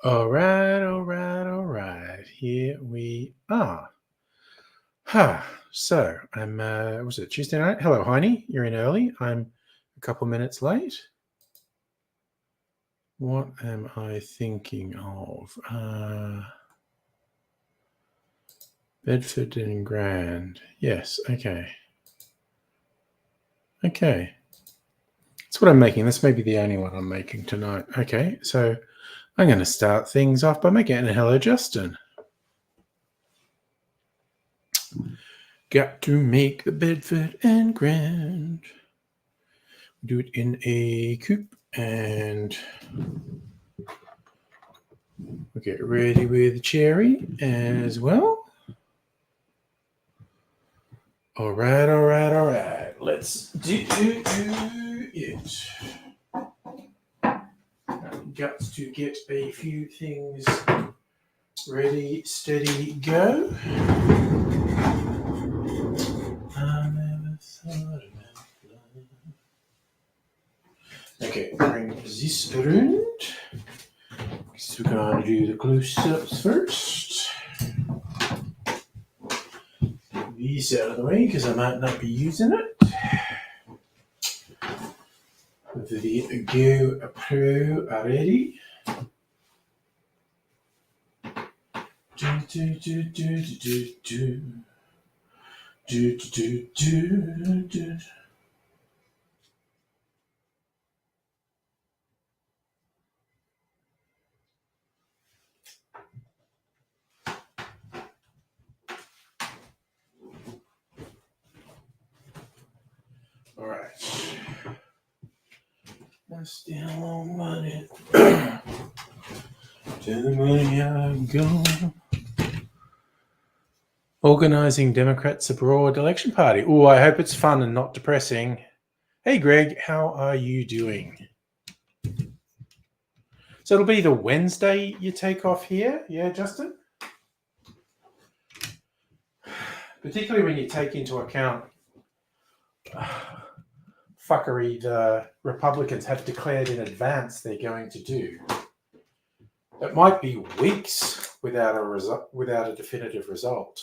All right. Here we are. So I'm, was it Tuesday night? Hello, Heine. You're in early. I'm a couple minutes late. What am I thinking of? Bedford and Grand. Yes. Okay. Okay. That's what I'm making. This may be the only one I'm making tonight. Okay. So I'm going to start things off by making a hello, Justin. Got to make the Bedford and Grand. Do it in a coupe and we'll get ready with the cherry as well. All right. Let's do it. Got to get a few things ready, steady, go. I never thought about love. Okay, bring this around. So we're going to do the close-ups first. Get these out of the way because I might not be using it. The Go Pro already. All right. That's the long money. To the money I go. Organising Democrats abroad election party. Oh, I hope it's fun and not depressing. Hey, Greg, how are you doing? So it'll be the Wednesday you take off here, yeah, Justin? Particularly when you take into account fuckery the Republicans have declared in advance they're going to do. It might be weeks without a definitive result.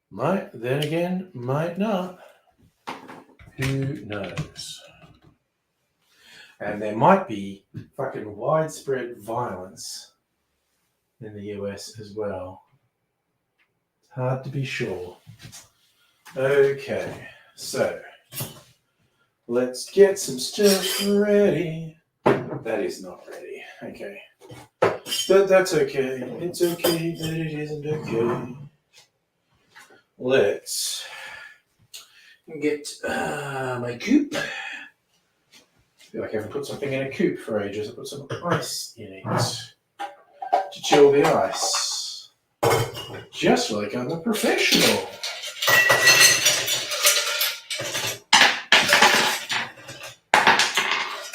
Might, then again, might not. Who knows? And there might be fucking widespread violence in the US as well. It's hard to be sure. Okay, so let's get some stuff ready. That is not ready. Okay. But that's okay. It's okay that it isn't okay. Let's get my coupe. I feel like I haven't put something in a coupe for ages. I put some ice in it to chill the ice. Just like I'm a professional.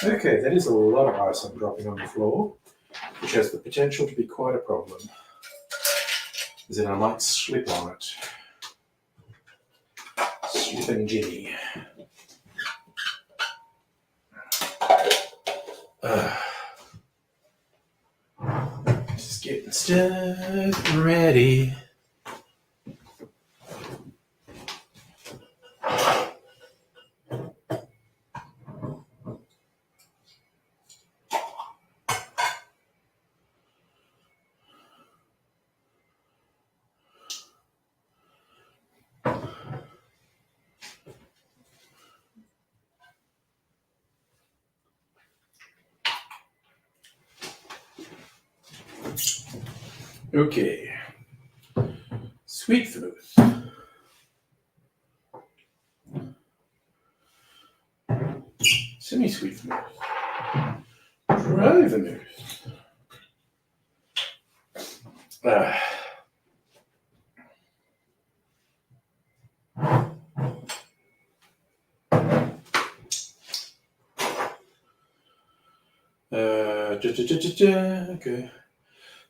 Okay, that is a lot of ice I'm dropping on the floor, which has the potential to be quite a problem, as in I might slip on it. Slip and jimmy. Just getting stuff ready. Okay. Sweet vermouth. Semi-sweet vermouth. Dry vermouth. Okay.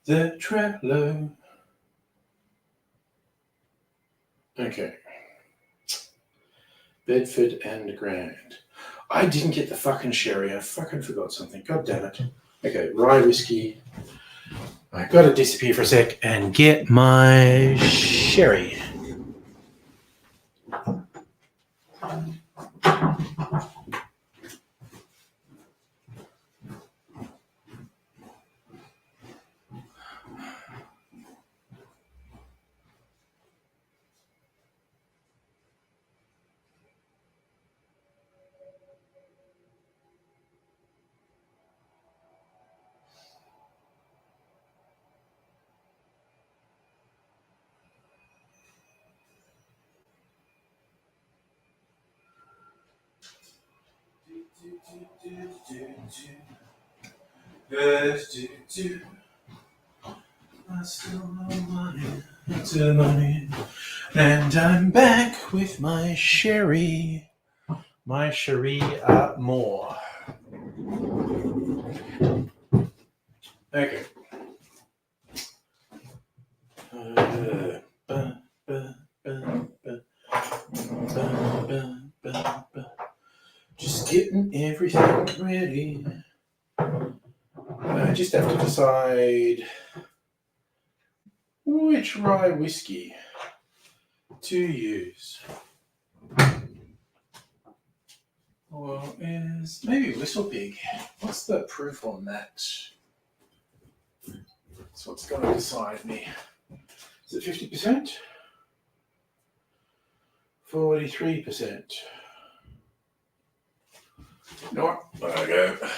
The Traveller. Okay. Bedford and Grand. I didn't get the fucking sherry. I fucking forgot something. God damn it. Okay, rye whiskey. I gotta disappear for a sec and get my sherry. I still no money, and I'm back with my sherry. My sherry more. Okay. Just getting everything ready. I just have to decide which rye whiskey to use. Well, is maybe Whistle Pig. What's the proof on that? That's what's going to decide me. Is it 50%? 43%. You know what? I'm going to go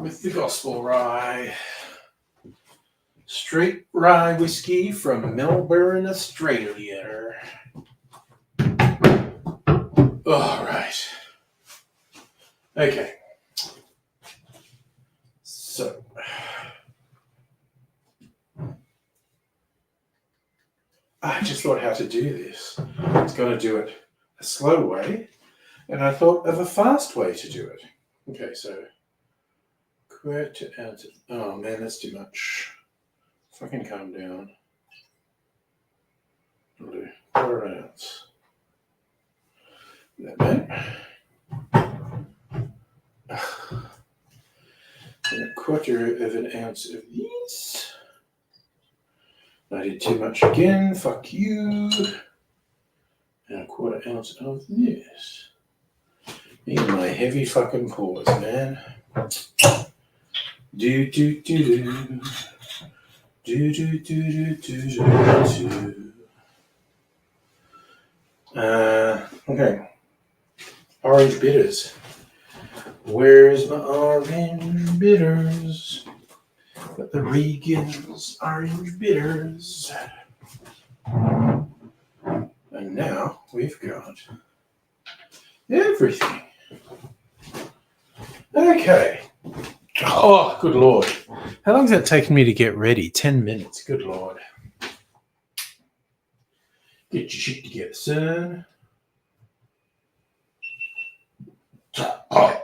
with the Gospel Rye. Straight rye whiskey from Melbourne, Australia. All right. Okay. So, I just thought how to do this. I was going to do it a slow way, and I thought of a fast way to do it. Okay, so quart to ounce. Oh man, that's too much. Fucking calm down. I'll do quarter ounce. That man. And a quarter of an ounce of these. I did too much again. Fuck you. And a quarter ounce of this. These are my heavy fucking paws, man. Do do do do. Do do do do do do. Okay. Orange bitters. Where's my orange bitters? Got the Regan's orange bitters. And now we've got everything. Okay. Oh, good Lord. How long has that taken me to get ready? 10 minutes. Good Lord. Get your shit together, son. Oh.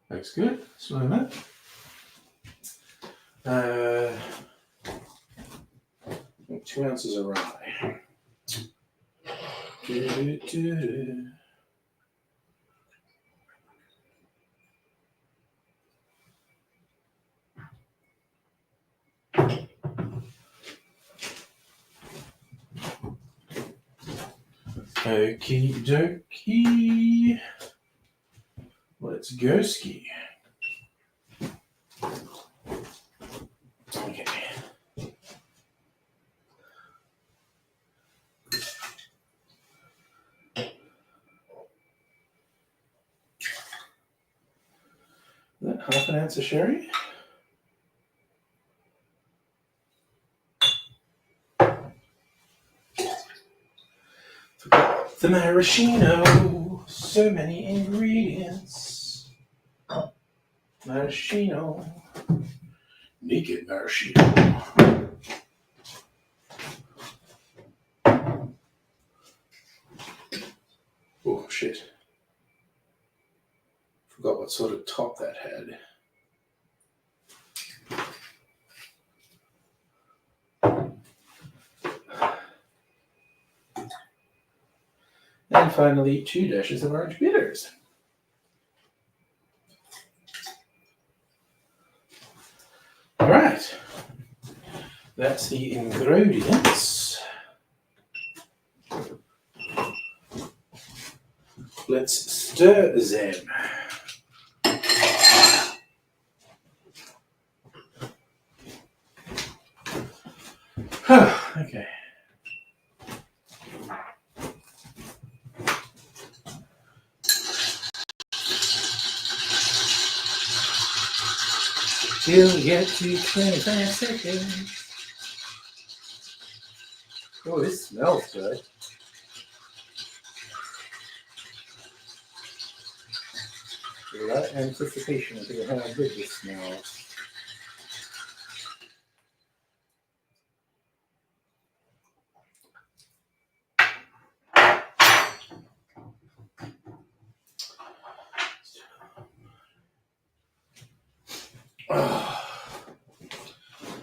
Looks good. Smell that. 2 ounces of rye. Okie dokie. Let's go ski. Okay. Is that half an ounce of sherry? The maraschino, so many ingredients. Maraschino. Naked maraschino. Oh, shit. Forgot what sort of top that had. And finally, 2 dashes of orange bitters. All right. That's the ingredients. Let's stir them. Okay. You'll get to 25 seconds. Oh, this smells good. Without anticipation of how good this smells.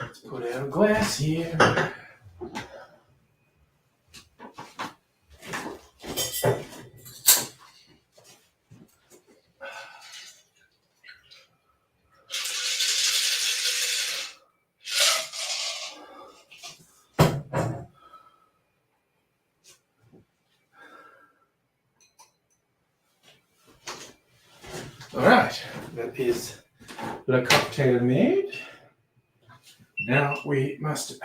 Let's put out a glass here. All right, that is the cocktail made. Now we must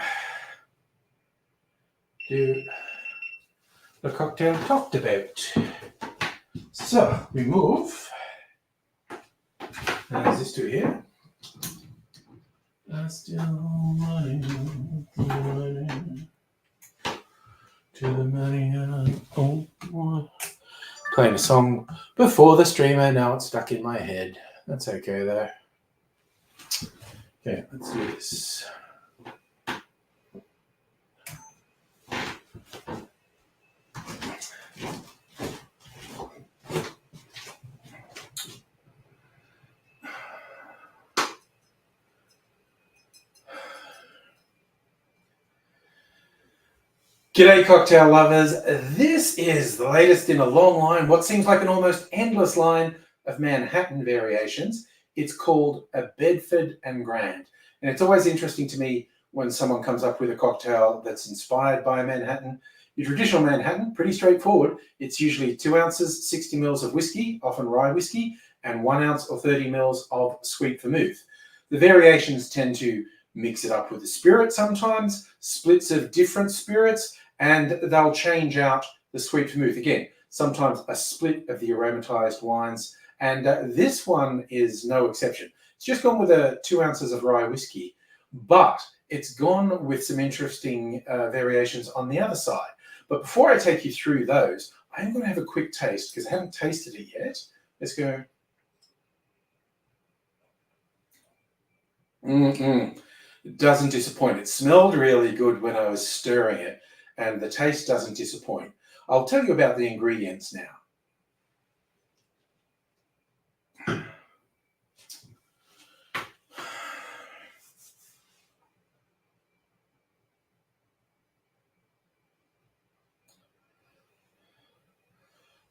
do the cocktail talked about. So we move. As this to here. I'm still running to the money. Oh, playing a song before the streamer. Now it's stuck in my head. That's okay though. Okay, let's do this. G'day cocktail lovers, this is the latest in a long line, what seems like an almost endless line of Manhattan variations. It's called a Bedford and Grand. And it's always interesting to me when someone comes up with a cocktail that's inspired by Manhattan. Your traditional Manhattan, pretty straightforward. It's usually 2 ounces, 60 mils of whiskey, often rye whiskey, and 1 ounce or 30 mils of sweet vermouth. The variations tend to mix it up with a spirit sometimes, splits of different spirits, and they'll change out the sweet vermouth. Again, sometimes a split of the aromatized wines, and this one is no exception. It's just gone with 2 ounces of rye whiskey, but it's gone with some interesting variations on the other side. But before I take you through those, I'm going to have a quick taste because I haven't tasted it yet. Let's go. It doesn't disappoint. It smelled really good when I was stirring it, and the taste doesn't disappoint. I'll tell you about the ingredients now.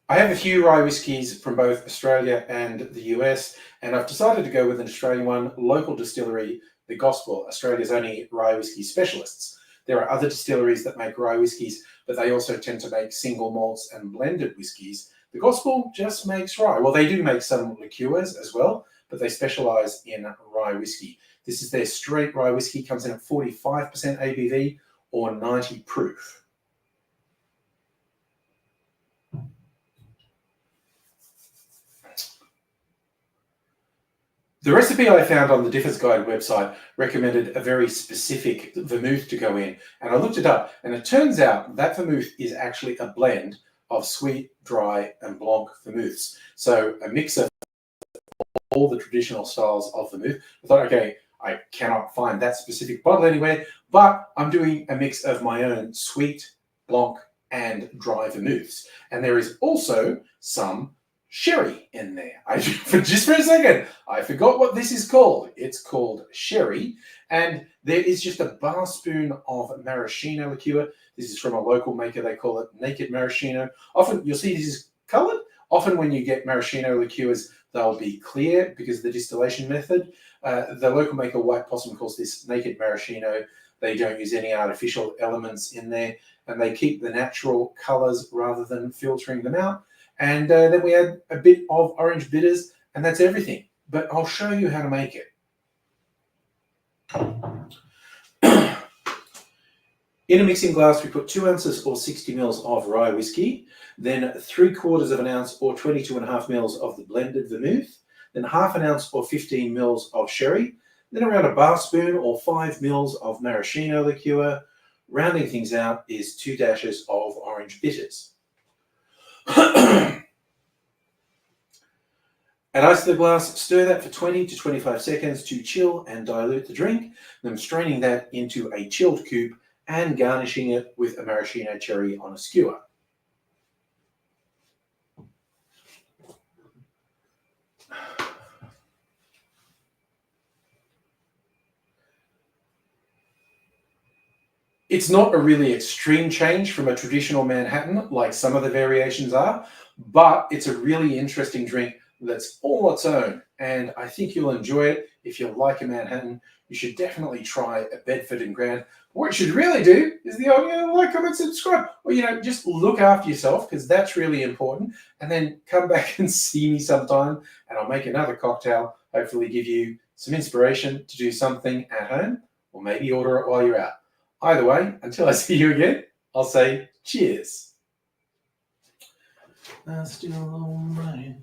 I have a few rye whiskies from both Australia and the US, and I've decided to go with an Australian one, local distillery, The Gospel, Australia's only rye whiskey specialists. There are other distilleries that make rye whiskies, but they also tend to make single malts and blended whiskies. The Gospel just makes rye. Well, they do make some liqueurs as well, but they specialize in rye whiskey. This is their straight rye whiskey, comes in at 45% ABV or 90 proof. The recipe I found on the Differs Guide website recommended a very specific vermouth to go in, and I looked it up, and it turns out that vermouth is actually a blend of sweet, dry, and blanc vermouths. So a mix of all the traditional styles of vermouth. I thought, okay, I cannot find that specific bottle anywhere, but I'm doing a mix of my own sweet, blanc, and dry vermouths. And there is also some sherry in there. Just for a second, I forgot what this is called. It's called sherry. And there is just a bar spoon of maraschino liqueur. This is from a local maker. They call it Naked Maraschino. Often you'll see this is colored. Often when you get maraschino liqueurs, they'll be clear because of the distillation method. The local maker White Possum calls this Naked Maraschino. They don't use any artificial elements in there, and they keep the natural colors rather than filtering them out. And then we add a bit of orange bitters, and that's everything. But I'll show you how to make it. In a mixing glass, we put 2 ounces or 60 mils of rye whiskey, then 3/4 of an ounce or 22.5 mils of the blended vermouth, then half an ounce or 15 mils of sherry, then around a bar spoon or 5 mils of maraschino liqueur. Rounding things out is 2 dashes of orange bitters. Add ice to the glass, stir that for 20 to 25 seconds to chill and dilute the drink, then straining that into a chilled coupe and garnishing it with a maraschino cherry on a skewer. It's not a really extreme change from a traditional Manhattan like some of the variations are, but it's a really interesting drink that's all its own, and I think you'll enjoy it. If you like a Manhattan, you should definitely try a Bedford and Grand. What you should really do is like, comment, subscribe, or just look after yourself, because that's really important, and then come back and see me sometime, and I'll make another cocktail, hopefully give you some inspiration to do something at home, or maybe order it while you're out. Either way, until I see you again, I'll say cheers. Still alright.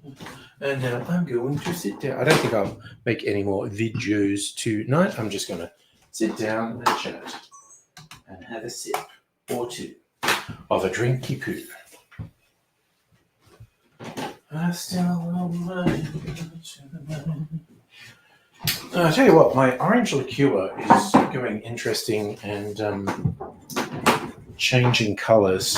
And now I'm going to sit down. I don't think I'll make any more videos tonight. I'm just going to sit down and chat and have a sip or two of a drinky poo. Still alright. I'll tell you what, my orange liqueur is going interesting and changing colours.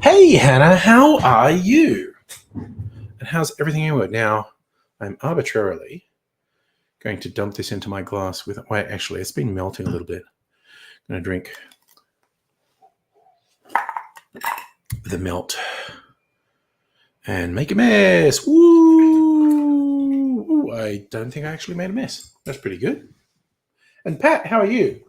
Hey, Hannah, how are you? And how's everything in it? Now, I'm arbitrarily going to dump this into my glass with... Wait, actually, it's been melting a little bit. I'm going to drink the melt and make a mess. Woo! Ooh, I don't think I actually made a mess. That's pretty good. And Pat, how are you?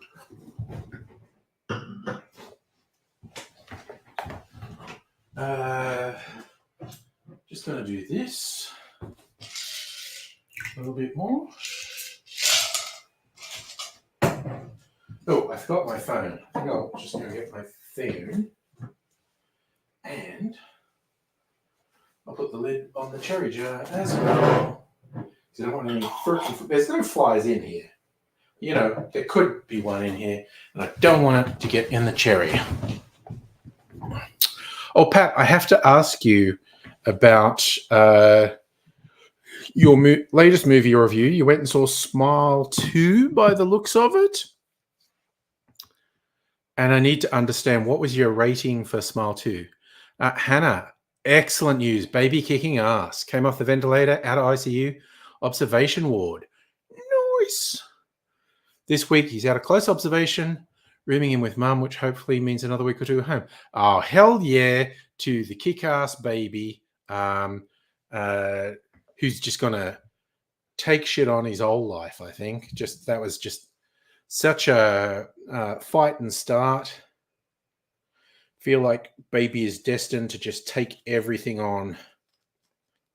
Just going to do this a little bit more. Oh, I forgot my phone. I think I'll just go get my phone and I'll put the lid on the cherry jar as well. Because I don't want any fruit. There's no flies in here. There could be one in here, and I don't want it to get in the cherry. Oh, Pat, I have to ask you about your latest movie review. You went and saw Smile 2 by the looks of it. And I need to understand, what was your rating for Smile 2? Hannah, excellent news. Baby kicking ass. Came off the ventilator, out of ICU, observation ward. Nice. This week, he's out of close observation, rooming in with mum, which hopefully means another week or two at home. Oh, hell yeah to the kick-ass baby who's just going to take shit on his whole life, I think. That was just such a fight and start. Feel like baby is destined to just take everything on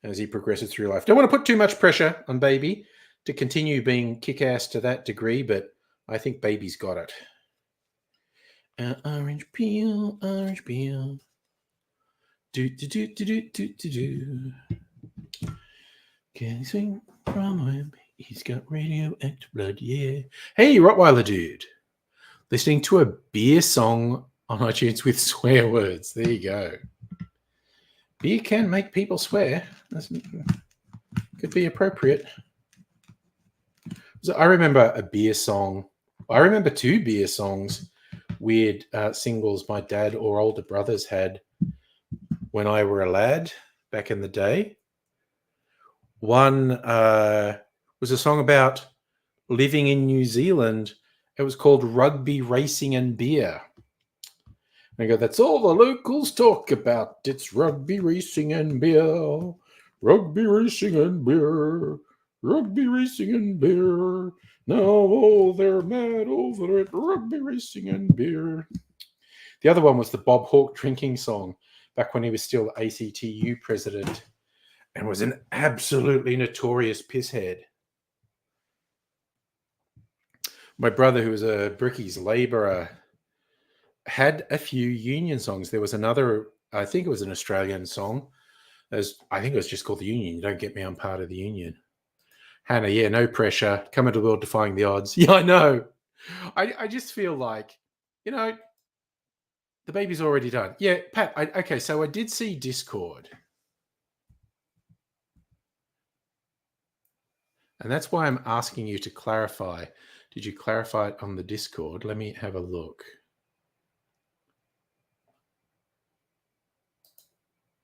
as he progresses through life. Don't want to put too much pressure on baby to continue being kick-ass to that degree, but I think baby's got it. Orange peel, orange peel. Do. Can he swing from him? He's got radioactive blood, yeah. Hey, Rottweiler dude. Listening to a beer song on iTunes with swear words. There you go. Beer can make people swear. could be appropriate. So I remember a beer song. I remember 2 beer songs, weird singles my dad or older brothers had when I were a lad back in the day. One was a song about living in New Zealand. It was called Rugby, Racing and Beer. And I go, that's all the locals talk about. It's rugby, racing and beer. Rugby, racing and beer. Rugby, racing and beer. Now all they're mad over it. Rugby, racing and beer. The other one was the Bob Hawke drinking song, back when he was still ACTU president and was an absolutely notorious pisshead. My brother, who was a brickies labourer, had a few union songs. There was another, I think it was an Australian song. I think it was just called The Union. Don't get me, I'm part of the union. Hannah, yeah, no pressure. Come into the world defying the odds. Yeah, I know. I just feel like, the baby's already done. Yeah, Pat, okay, so I did see Discord. And that's why I'm asking you to clarify. Did you clarify it on the Discord? Let me have a look.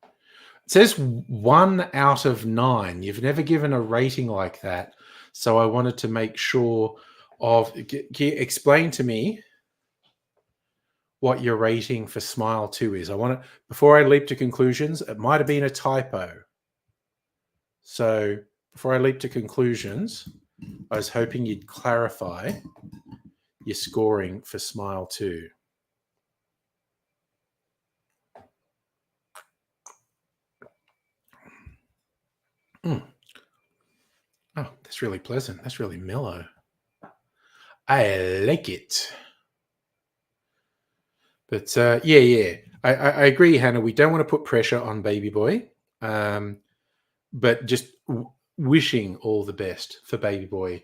It says 1 out of 9. You've never given a rating like that. So I wanted to make sure of... Can you explain to me what your rating for Smile 2 is? Before I leap to conclusions, it might have been a typo. So before I leap to conclusions, I was hoping you'd clarify your scoring for Smile 2. Oh, that's really pleasant. That's really mellow. I like it. But yeah. I agree, Hannah. We don't want to put pressure on baby boy, but just wishing all the best for baby boy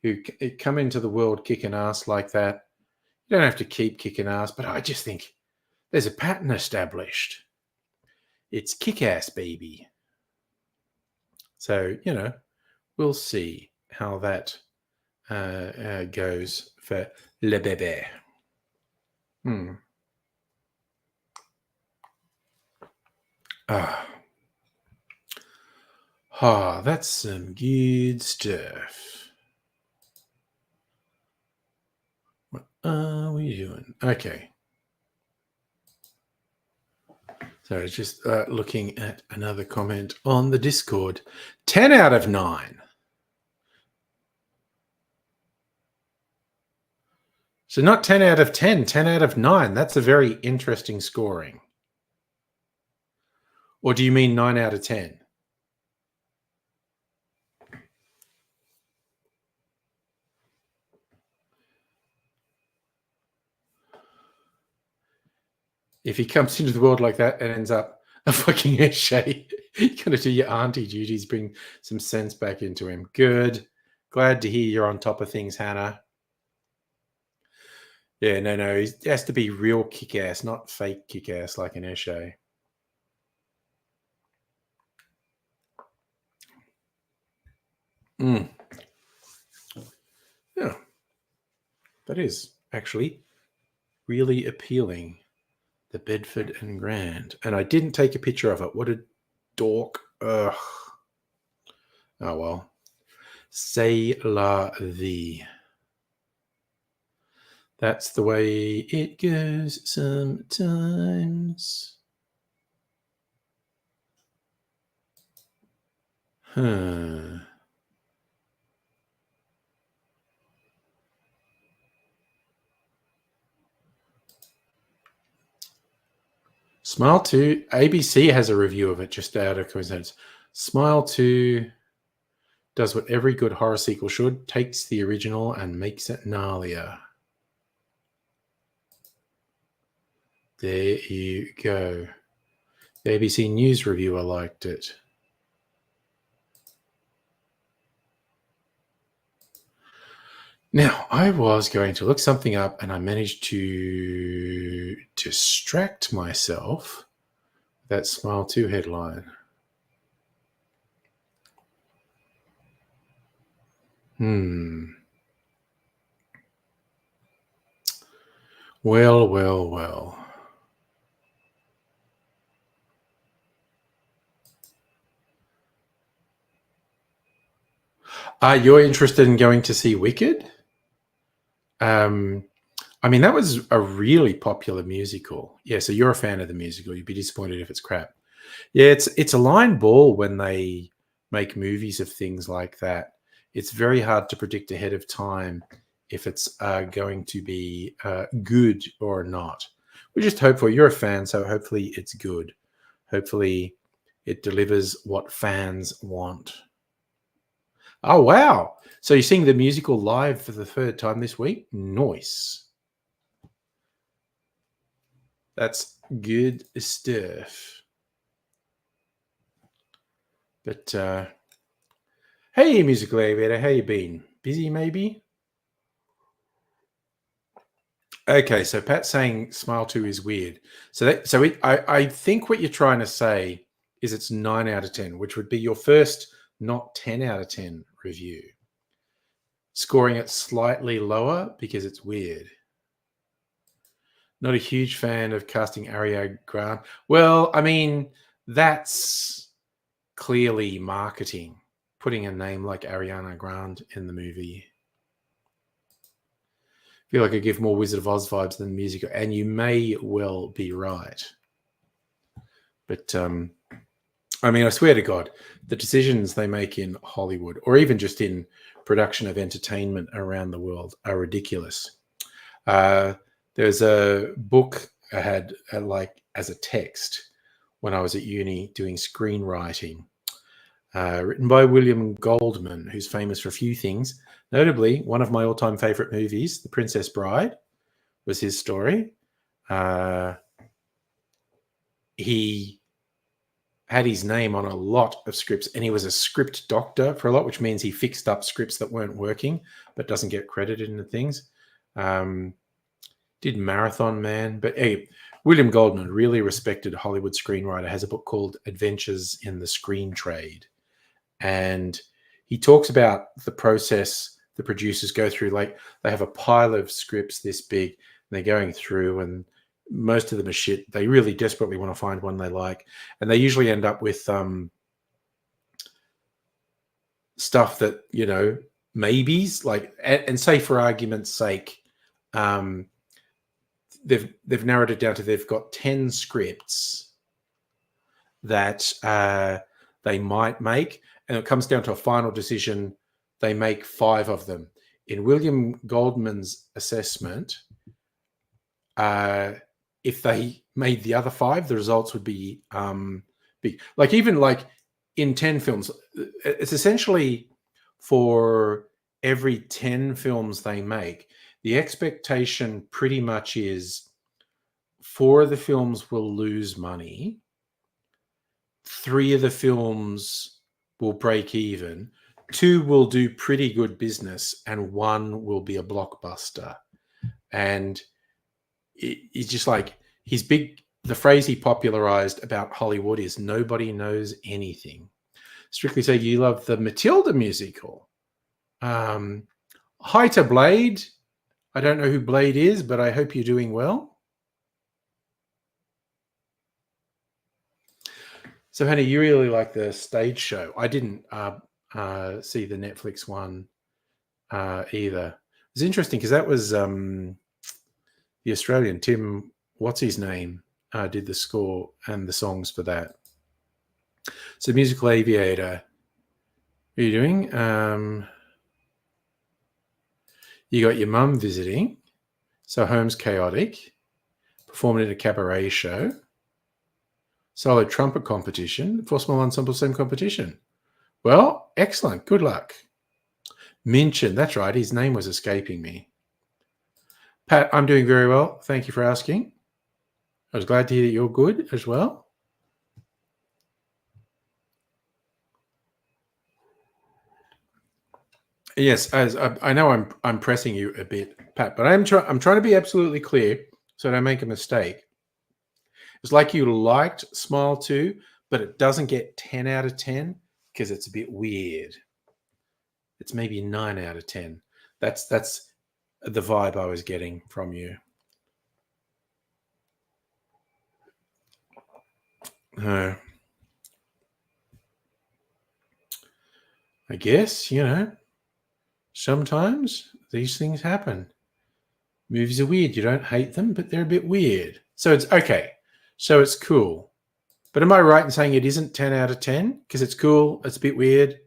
who come into the world kicking ass like that. You don't have to keep kicking ass, but I just think there's a pattern established. It's kick-ass baby. So, we'll see how that goes for le bébé. That's some good stuff. What are we doing? Okay. So just looking at another comment on the Discord. 10 out of 9. So not 10 out of 10, 10 out of 9. That's a very interesting scoring. Or do you mean 9 out of 10? If he comes into the world like that and ends up a fucking Eshay, you're going to do your auntie duties, bring some sense back into him. Good. Glad to hear you're on top of things, Hannah. Yeah, no. He has to be real kick-ass, not fake kick-ass like an Eshay. Yeah. That is actually really appealing. The Bedford and Grand. And I didn't take a picture of it. What a dork. Ugh. Oh, well. C'est la vie. That's the way it goes sometimes. Smile 2, ABC has a review of it just out of coincidence. Smile 2 does what every good horror sequel should, takes the original and makes it gnarlier. There you go. The ABC News reviewer liked it. Now, I was going to look something up and I managed to distract myself with that Smile 2 headline. Well, well, well. You're interested in going to see Wicked? I mean, that was a really popular musical. Yeah, so you're a fan of the musical. You'd be disappointed if it's crap. Yeah, it's a line ball when they make movies of things like that. It's very hard to predict ahead of time if it's going to be good or not. We just hope for. You're a fan, so hopefully it's good. Hopefully it delivers what fans want. Oh wow! So you're seeing the musical live for the third time this week? Nice. That's good stuff. But hey, musical aviator, how you been? Busy, maybe? Okay, so Pat's saying Smile 2 is weird. I think what you're trying to say is it's 9 out of 10, which would be your first not 10 out of 10 review. Scoring it slightly lower because it's weird. Not a huge fan of casting Ariana Grande. Well, I mean, that's clearly marketing, putting a name like Ariana Grande in the movie. I feel like I give more Wizard of Oz vibes than the musical, and you may well be right. But I mean, I swear to God, the decisions they make in Hollywood, or even just in production of entertainment around the world, are ridiculous. There's a book I had like as a text when I was at uni doing screenwriting, written by William Goldman, who's famous for a few things. Notably, one of my all-time favorite movies, The Princess Bride, was his story. He had his name on a lot of scripts, and he was a script doctor for a lot, which means he fixed up scripts that weren't working, but doesn't get credited in the things. Did Marathon Man, but hey, William Goldman, really respected Hollywood screenwriter, has a book called Adventures in the Screen Trade. And he talks about the process the producers go through. Like they have a pile of scripts this big, and they're going through, and most of them are shit. They really desperately want to find one they like. And they usually end up with stuff that, you know, maybes, like, and say for argument's sake, they've narrowed it down to they've got 10 scripts that they might make, and it comes down to a final decision. They make 5 of them. In William Goldman's assessment, if they made the other 5, the results would be big. Like even like in 10 films, it's essentially for every 10 films they make, the expectation pretty much is 4 of the films will lose money, 3 of the films will break even, 2 will do pretty good business, and 1 will be a blockbuster. And it's just like his big, the phrase he popularized about Hollywood is nobody knows anything. Strictly Say, you love the Matilda musical. Hi to Blade. I don't know who Blade is, but I hope you're doing well. So, Hannah, you really like the stage show. I didn't see the Netflix one either. It was interesting because that was the Australian Tim, what's his name, did the score and the songs for that. So, Musical Aviator, what are you doing? You got your mum visiting. So, Home's chaotic. Performing at a cabaret show. Solo trumpet competition. 4 small ensemble, same competition. Well, excellent. Good luck. Minchin, that's right. His name was escaping me. Pat, I'm doing very well. Thank you for asking. I was glad to hear that you're good as well. Yes, as I know I'm pressing you a bit, Pat, but I'm trying to be absolutely clear so I don't make a mistake. It's like you liked Smile 2, but it doesn't get 10 out of 10 because it's a bit weird. It's maybe 9 out of 10. That's the vibe I was getting from you. I guess, sometimes these things happen. Movies are weird. You don't hate them, but they're a bit weird. So it's okay. So it's cool. But am I right in saying it isn't 10 out of 10? Because it's cool, it's a bit weird.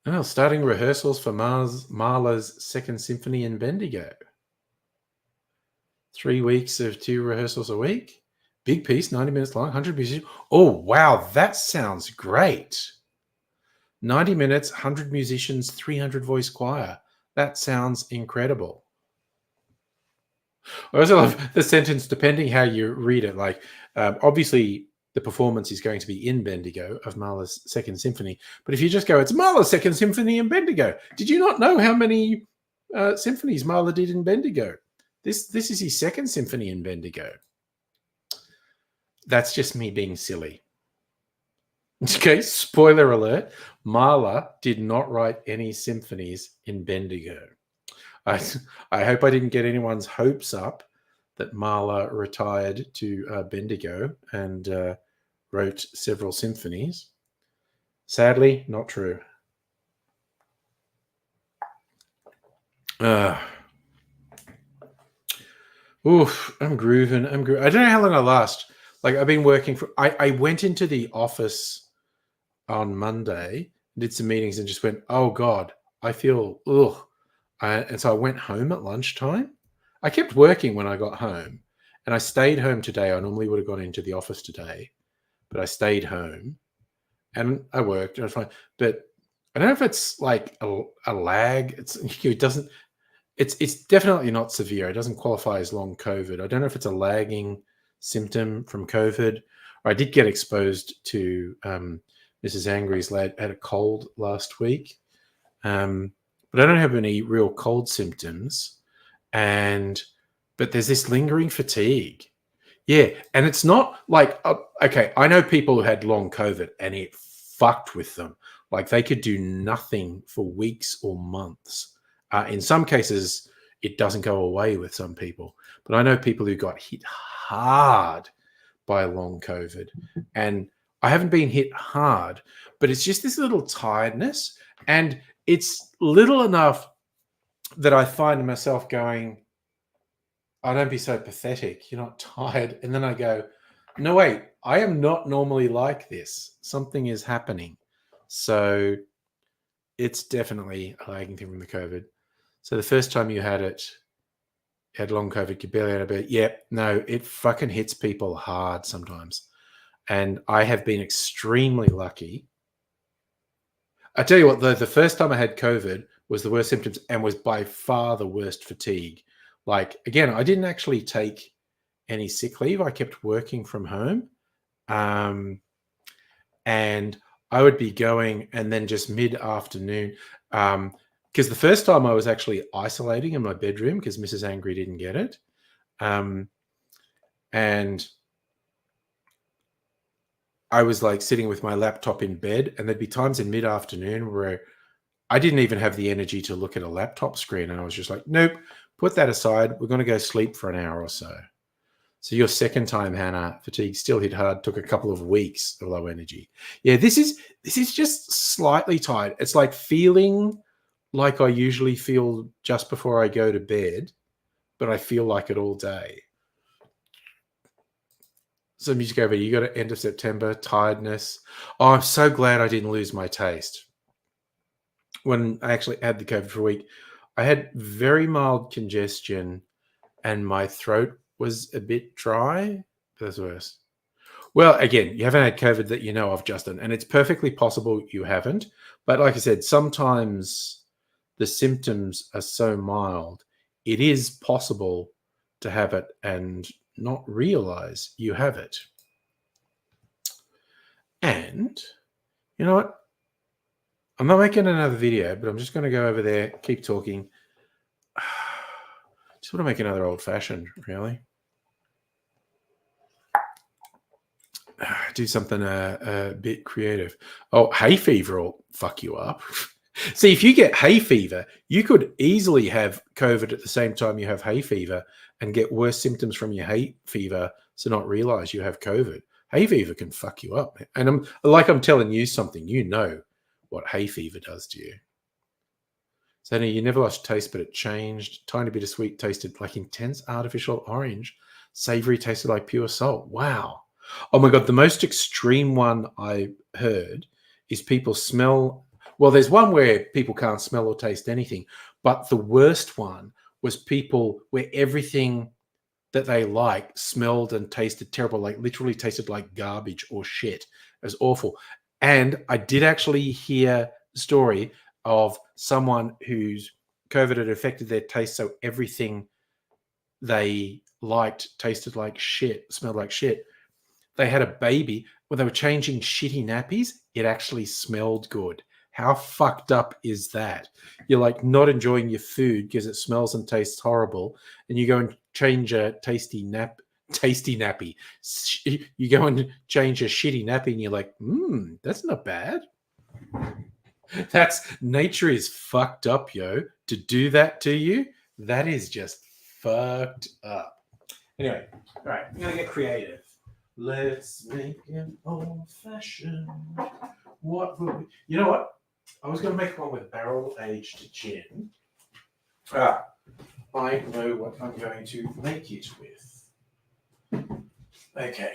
Oh, starting rehearsals for Mahler's Second Symphony in Bendigo. 3 weeks of 2 rehearsals a week. Big piece, 90 minutes long, 100 musicians. Oh, wow, that sounds great. 90 minutes, 100 musicians, 300 voice choir. That sounds incredible. I also love the sentence, depending how you read it. Like, obviously, the performance is going to be in Bendigo of Mahler's Second Symphony. But if you just go, it's Mahler's Second Symphony in Bendigo. Did you not know how many symphonies Mahler did in Bendigo? This is his second symphony in Bendigo. That's just me being silly. Okay, spoiler alert. Mahler did not write any symphonies in Bendigo. I hope I didn't get anyone's hopes up that Mahler retired to Bendigo and wrote several symphonies. Sadly, not true. Oof, I'm grooving. I don't know how long I'll last. Like, I've been working I went into the office on Monday, did some meetings, and just went, oh God, I feel, ugh. And so I went home at lunchtime. I kept working when I got home, and I stayed home today. I normally would have gone into the office today, but I stayed home and I worked. And I was fine. But I don't know if it's like a lag. It's definitely not severe. It doesn't qualify as long COVID. I don't know if it's a lagging symptom from COVID. Or I did get exposed to Mrs. Angry's lad had a cold last week. But I don't have any real cold symptoms. But there's this lingering fatigue. Yeah. And it's not like, okay, I know people who had long COVID and it fucked with them. Like, they could do nothing for weeks or months. In some cases, it doesn't go away with some people. But I know people who got hit hard by long COVID. And I haven't been hit hard, but it's just this little tiredness. And it's little enough that I find myself going, oh, don't be so pathetic. You're not tired. And then I go, no, wait, I am not normally like this. Something is happening. So it's definitely a lagging thing from the COVID. So the first time you had long COVID, you barely had a bit. Yeah, no, it fucking hits people hard sometimes. And I have been extremely lucky. I tell you what, the first time I had COVID was the worst symptoms and was by far the worst fatigue. Like, again, I didn't actually take any sick leave. I kept working from home. And I would be going, and then just mid-afternoon, because the first time I was actually isolating in my bedroom because Mrs. Angry didn't get it. And I was like sitting with my laptop in bed, and there'd be times in mid-afternoon where I didn't even have the energy to look at a laptop screen. And I was just like, nope, put that aside. We're going to go sleep for an hour or so. So your second time, Hannah, fatigue still hit hard, took a couple of weeks of low energy. Yeah, this is just slightly tired. It's like feeling like I usually feel just before I go to bed, but I feel like it all day. So music over, you got to end of September, tiredness. Oh, I'm so glad I didn't lose my taste. When I actually had the COVID for a week, I had very mild congestion and my throat was a bit dry. That's worse. Well, again, you haven't had COVID that you know of, Justin, and it's perfectly possible you haven't. But like I said, sometimes the symptoms are so mild, it is possible to have it and not realize you have it. And you know what? I'm not making another video, but I'm just going to go over there, keep talking. Just want to make another old fashioned, really. do something a bit creative. Oh, hay fever will fuck you up. See, if you get hay fever, you could easily have COVID at the same time you have hay fever and get worse symptoms from your hay fever to not realize you have COVID. Hay fever can fuck you up. And I'm telling you something, you know what hay fever does to you. So you never lost taste, but it changed. Tiny bit of sweet tasted like intense artificial orange. Savory tasted like pure salt. Wow. Oh my God. The most extreme one I heard is people smell. Well, there's one where people can't smell or taste anything. But the worst one was people where everything that they liked smelled and tasted terrible, like literally tasted like garbage or shit. It was awful. And I did actually hear the story of someone whose COVID had affected their taste, so everything they liked tasted like shit, smelled like shit. They had a baby. When they were changing shitty nappies, it actually smelled good. How fucked up is that? You're like not enjoying your food because it smells and tastes horrible, and you go and change a tasty nappy. You go and change a shitty nappy, and you're like, that's not bad. That's nature is fucked up, yo. To do that to you, that is just fucked up. Anyway, all right, I'm gonna get creative. Let's make an old fashioned. What would we? You know what? I was gonna make one with barrel aged gin. I know what I'm going to make it with. Okay.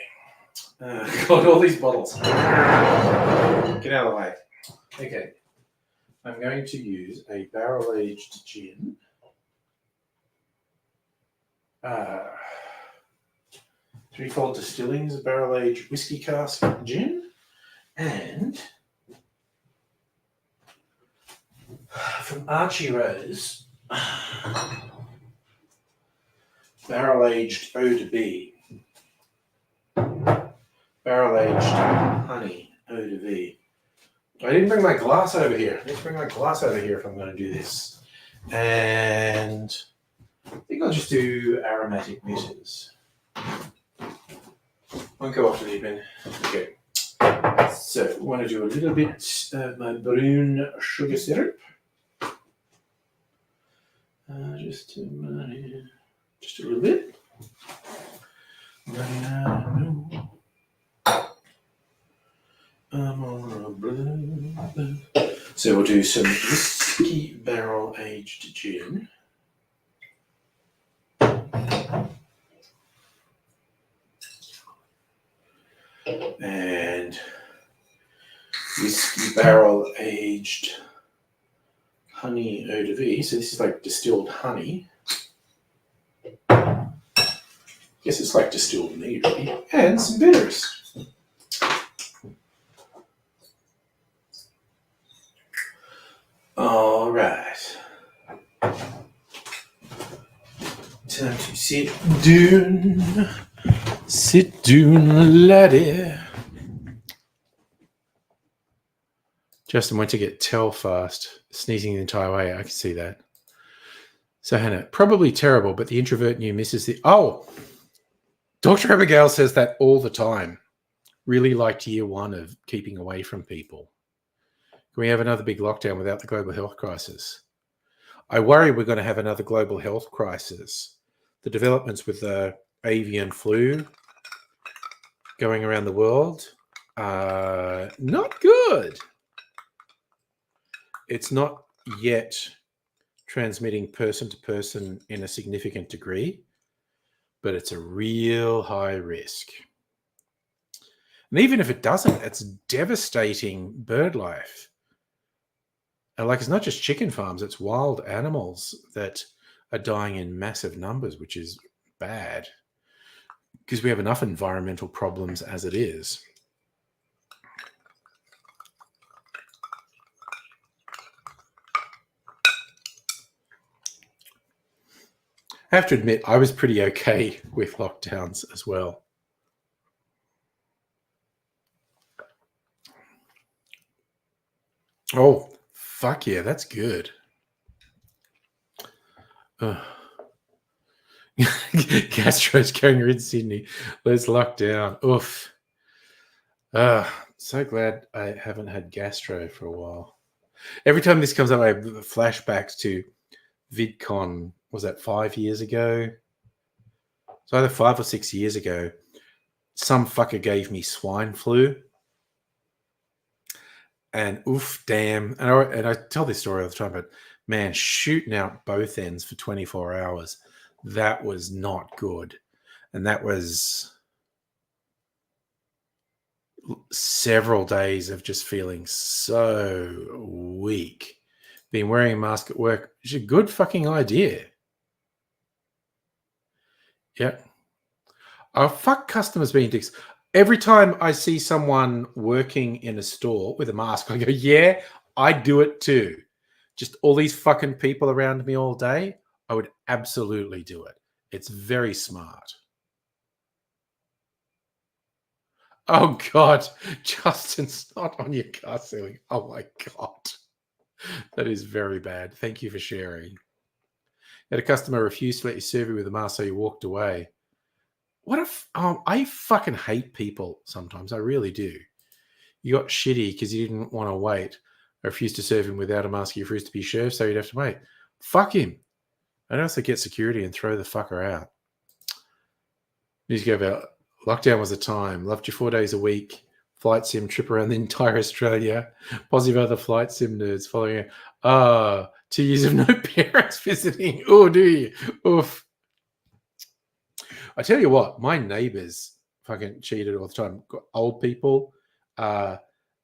Got all these bottles. Get out of the way. Okay. I'm going to use a barrel-aged gin. Threefold Distilling's barrel-aged whiskey cask gin. And from Archie Rose, barrel-aged eau de vie. Barrel-aged honey eau de vie. I didn't bring my glass over here. Let's bring my glass over here if I'm going to do this. And I think I'll just do aromatic bitters. Won't go off the deep end. Okay. So we want to do a little bit of my brune sugar syrup. Just a little bit. So we'll do some whiskey barrel aged gin. And whiskey barrel aged honey eau de vie. So this is like distilled honey. Guess it's like distilled mead, really. And some bitters. All right. Time to sit down. Sit down, laddie. Justin went to get Telfast, sneezing the entire way. I can see that. So, Hannah, probably terrible, but the introvert in you misses the... Oh! Dr. Abigail says that all the time. Really liked year one of keeping away from people. Can we have another big lockdown without the global health crisis? I worry we're going to have another global health crisis. The developments with the avian flu going around the world are not good. It's not yet transmitting person to person in a significant degree, but it's a real high risk. And even if it doesn't, it's devastating bird life. And like, it's not just chicken farms, it's wild animals that are dying in massive numbers, which is bad because we have enough environmental problems as it is. I have to admit, I was pretty okay with lockdowns as well. Oh, fuck yeah, that's good. Gastro's going in Sydney. Let's lock down. Oof. So glad I haven't had gastro for a while. Every time this comes up, I have flashbacks to VidCon. Was that 5 years ago? So either 5 or 6 years ago, some fucker gave me swine flu. And oof, damn. And I tell this story all the time, but man, shooting out both ends for 24 hours, that was not good. And that was several days of just feeling so weak. Being wearing a mask at work is a good fucking idea. Yeah. Oh, fuck customers being dicks. Every time I see someone working in a store with a mask, I go, yeah, I do it too. Just all these fucking people around me all day, I would absolutely do it. It's very smart. Oh, God. Justin's not on your car ceiling. Oh, my God. That is very bad. Thank you for sharing. Had a customer refused to let you serve you with a mask, so you walked away. What if I fucking hate people sometimes. I really do. You got shitty because you didn't want to wait. I refused to serve him without a mask. He refused to be served, so you'd have to wait. Fuck him. I'd also get security and throw the fucker out. News go about lockdown was a time. Loved you 4 days a week. Flight sim trip around the entire Australia. Positive other flight sim nerds following it. 2 years of no parents visiting. Oh, do you? Oof. I tell you what, my neighbors fucking cheated all the time. Old people,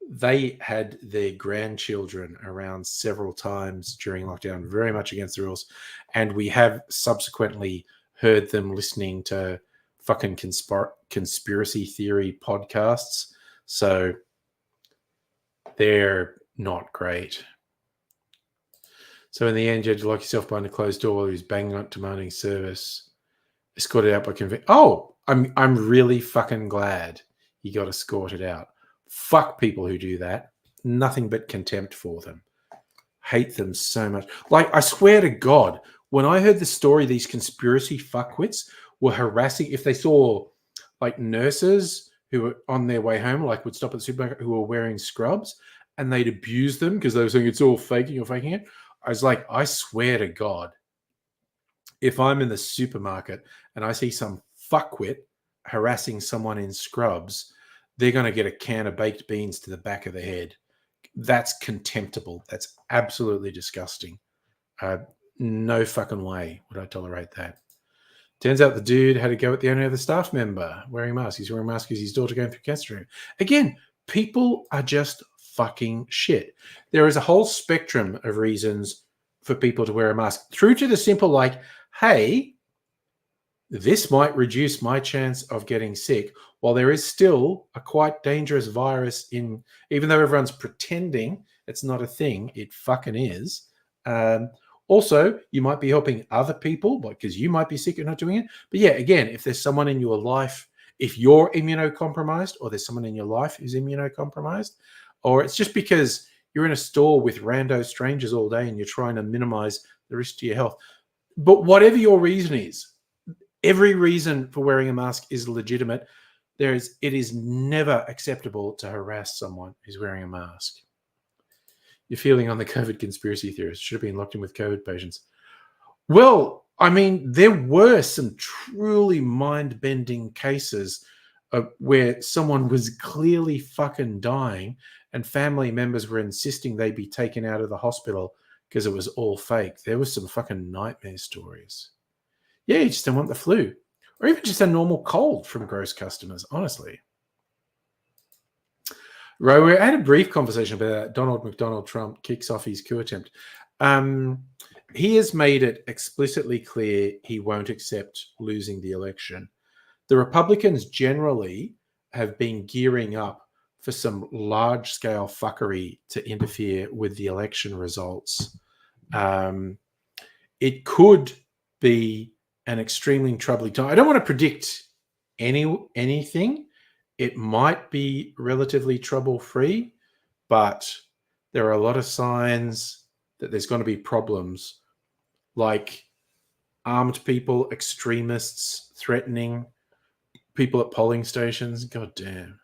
they had their grandchildren around several times during lockdown, very much against the rules. And we have subsequently heard them listening to fucking conspiracy theory podcasts. So they're not great. So in the end, you had to lock yourself behind a closed door while he was banging on demanding service. Escorted out by convict. Oh, I'm really fucking glad he got escorted out. Fuck people who do that. Nothing but contempt for them. Hate them so much. Like, I swear to God, when I heard the story, these conspiracy fuckwits were harassing, if they saw like nurses who were on their way home, like would stop at the supermarket, who were wearing scrubs, and they'd abuse them because they were saying it's all faking, you're faking it. I was like, I swear to God, if I'm in the supermarket and I see some fuckwit harassing someone in scrubs, they're going to get a can of baked beans to the back of the head. That's contemptible. That's absolutely disgusting. No fucking way would I tolerate that. Turns out the dude had to go at the only other staff member wearing a mask. He's wearing a mask because his daughter going through cancer. Again, people are just fucking shit. There is a whole spectrum of reasons for people to wear a mask, through to the simple like, hey, this might reduce my chance of getting sick, while there is still a quite dangerous virus in, even though everyone's pretending it's not a thing, it fucking is. Also, you might be helping other people because you might be sick and not doing it. But yeah, again, if there's someone in your life, if you're immunocompromised, or there's someone in your life who's immunocompromised, or it's just because you're in a store with rando strangers all day and you're trying to minimize the risk to your health. But whatever your reason is, every reason for wearing a mask is legitimate. It is never acceptable to harass someone who's wearing a mask. Your feeling on the COVID conspiracy theorists should have been locked in with COVID patients. Well, I mean, there were some truly mind-bending cases where someone was clearly fucking dying and family members were insisting they be taken out of the hospital because it was all fake. There was some fucking nightmare stories. Yeah, you just don't want the flu. Or even just a normal cold from gross customers, honestly. Right, we had a brief conversation about that. Donald McDonald Trump kicks off his coup attempt. He has made it explicitly clear he won't accept losing the election. The Republicans generally have been gearing up for some large-scale fuckery to interfere with the election results. It could be an extremely troubling time. I don't want to predict anything. It might be relatively trouble-free, but there are a lot of signs that there's going to be problems, like armed people, extremists threatening people at polling stations. God damn.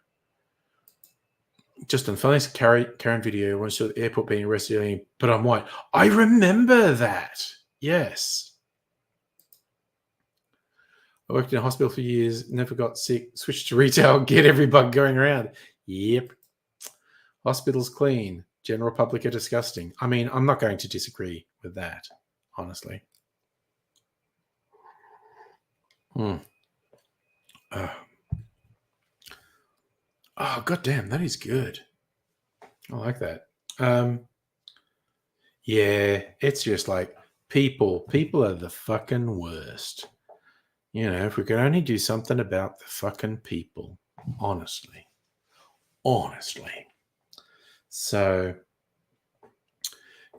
Just on funny Karen video when she was at the airport being arrested, but I'm white. I remember that. Yes. I worked in a hospital for years, never got sick, switched to retail, get every bug going around. Yep. Hospitals clean. General public are disgusting. I mean, I'm not going to disagree with that, honestly. Oh, goddamn, that is good. I like that. Yeah, it's just like people are the fucking worst. You know, if we could only do something about the fucking people, honestly. So,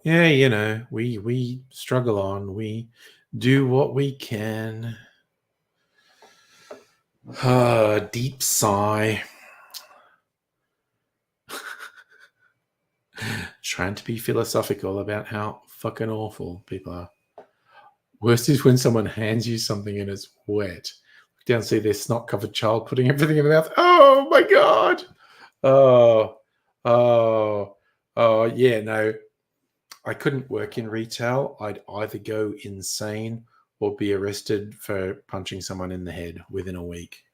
yeah, you know, we struggle on. We do what we can. Deep sigh. Trying to be philosophical about how fucking awful people are. Worst is when someone hands you something and it's wet. Look down, see their snot-covered child putting everything in the mouth. Oh my god! Yeah, no. I couldn't work in retail. I'd either go insane or be arrested for punching someone in the head within a week.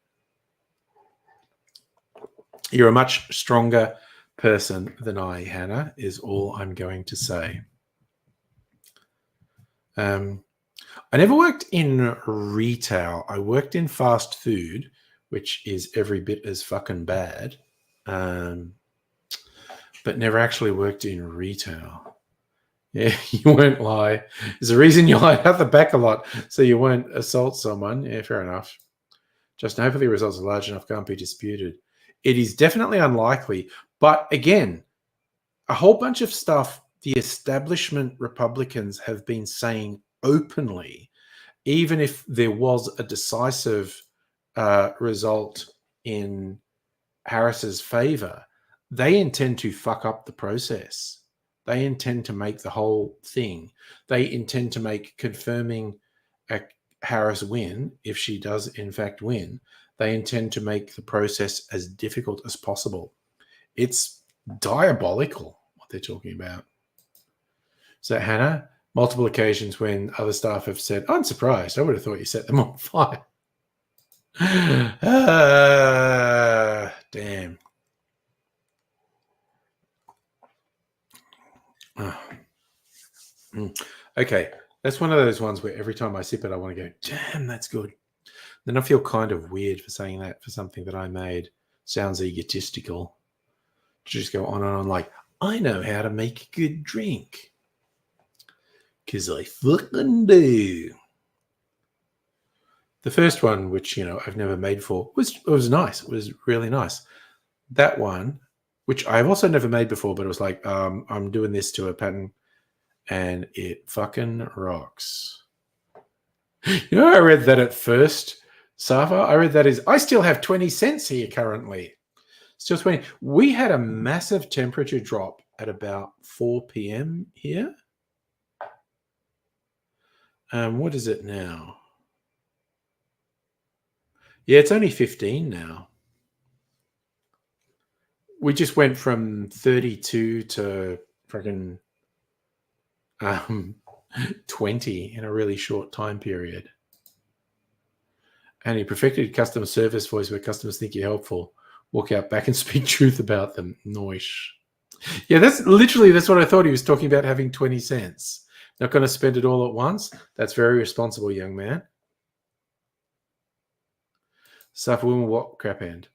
You're a much stronger person than I, Hannah, is all I'm going to say. I never worked in retail. I worked in fast food, which is every bit as fucking bad, but never actually worked in retail. Yeah, you won't lie. There's a reason you hide out the back a lot, so you won't assault someone. Yeah, fair enough. Just hopefully results are large enough, can't be disputed. It is definitely unlikely. But again, a whole bunch of stuff the establishment Republicans have been saying openly, even if there was a decisive result in Harris's favor, they intend to fuck up the process. They intend to make the whole thing. They intend to make confirming a Harris win, if she does in fact win, they intend to make the process as difficult as possible. It's diabolical what they're talking about. So, Hannah, multiple occasions when other staff have said, I'm surprised. I would have thought you set them on fire. Damn. Okay. That's one of those ones where every time I sip it, I want to go, damn, that's good. Then I feel kind of weird for saying that for something that I made. Sounds egotistical. Just go on and on like, I know how to make a good drink. Because I fucking do. The first one, which, I've never made before, was nice. It was really nice. That one, which I've also never made before, but it was like, I'm doing this to a pattern, and it fucking rocks. I read that at first, Safa. I read that as, I still have 20 cents here currently. Still 20. We had a massive temperature drop at about 4 p.m. here. What is it now? Yeah, it's only 15 now. We just went from 32 to freaking 20 in a really short time period. And he perfected customer service voice where customers think you're helpful. Walk out back and speak truth about them. Noish. Yeah, that's what I thought. He was talking about having 20 cents. Not going to spend it all at once. That's very responsible, young man. Suffer women, what crap hand?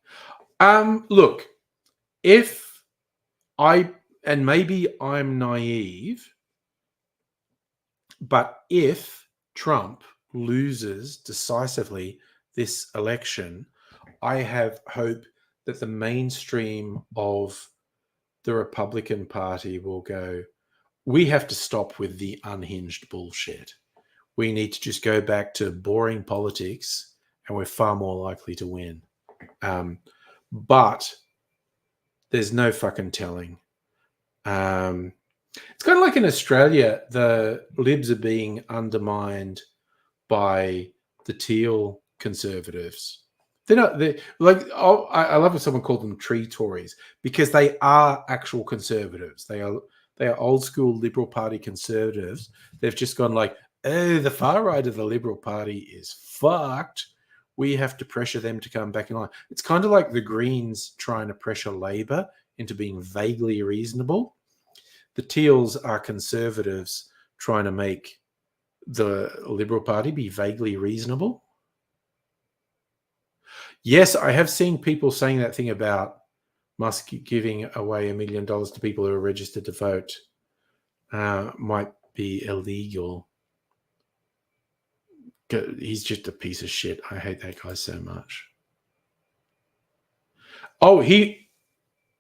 Look, if and maybe I'm naive, but if Trump loses decisively this election, I have hope that the mainstream of the Republican Party will go, we have to stop with the unhinged bullshit. We need to just go back to boring politics, and we're far more likely to win. But there's no fucking telling. It's kind of like in Australia, the Libs are being undermined by the Teal Conservatives. They're not. They like. Oh, I love when someone called them tree Tories because they are actual conservatives. They are. They are old school Liberal Party conservatives. They've just gone like, oh, the far right of the Liberal Party is fucked. We have to pressure them to come back in line. It's kind of like the Greens trying to pressure Labor into being vaguely reasonable. The Teals are conservatives trying to make the Liberal Party be vaguely reasonable. Yes, I have seen people saying that thing about Musk giving away $1 million to people who are registered to vote might be illegal. He's just a piece of shit. I hate that guy so much. Oh, he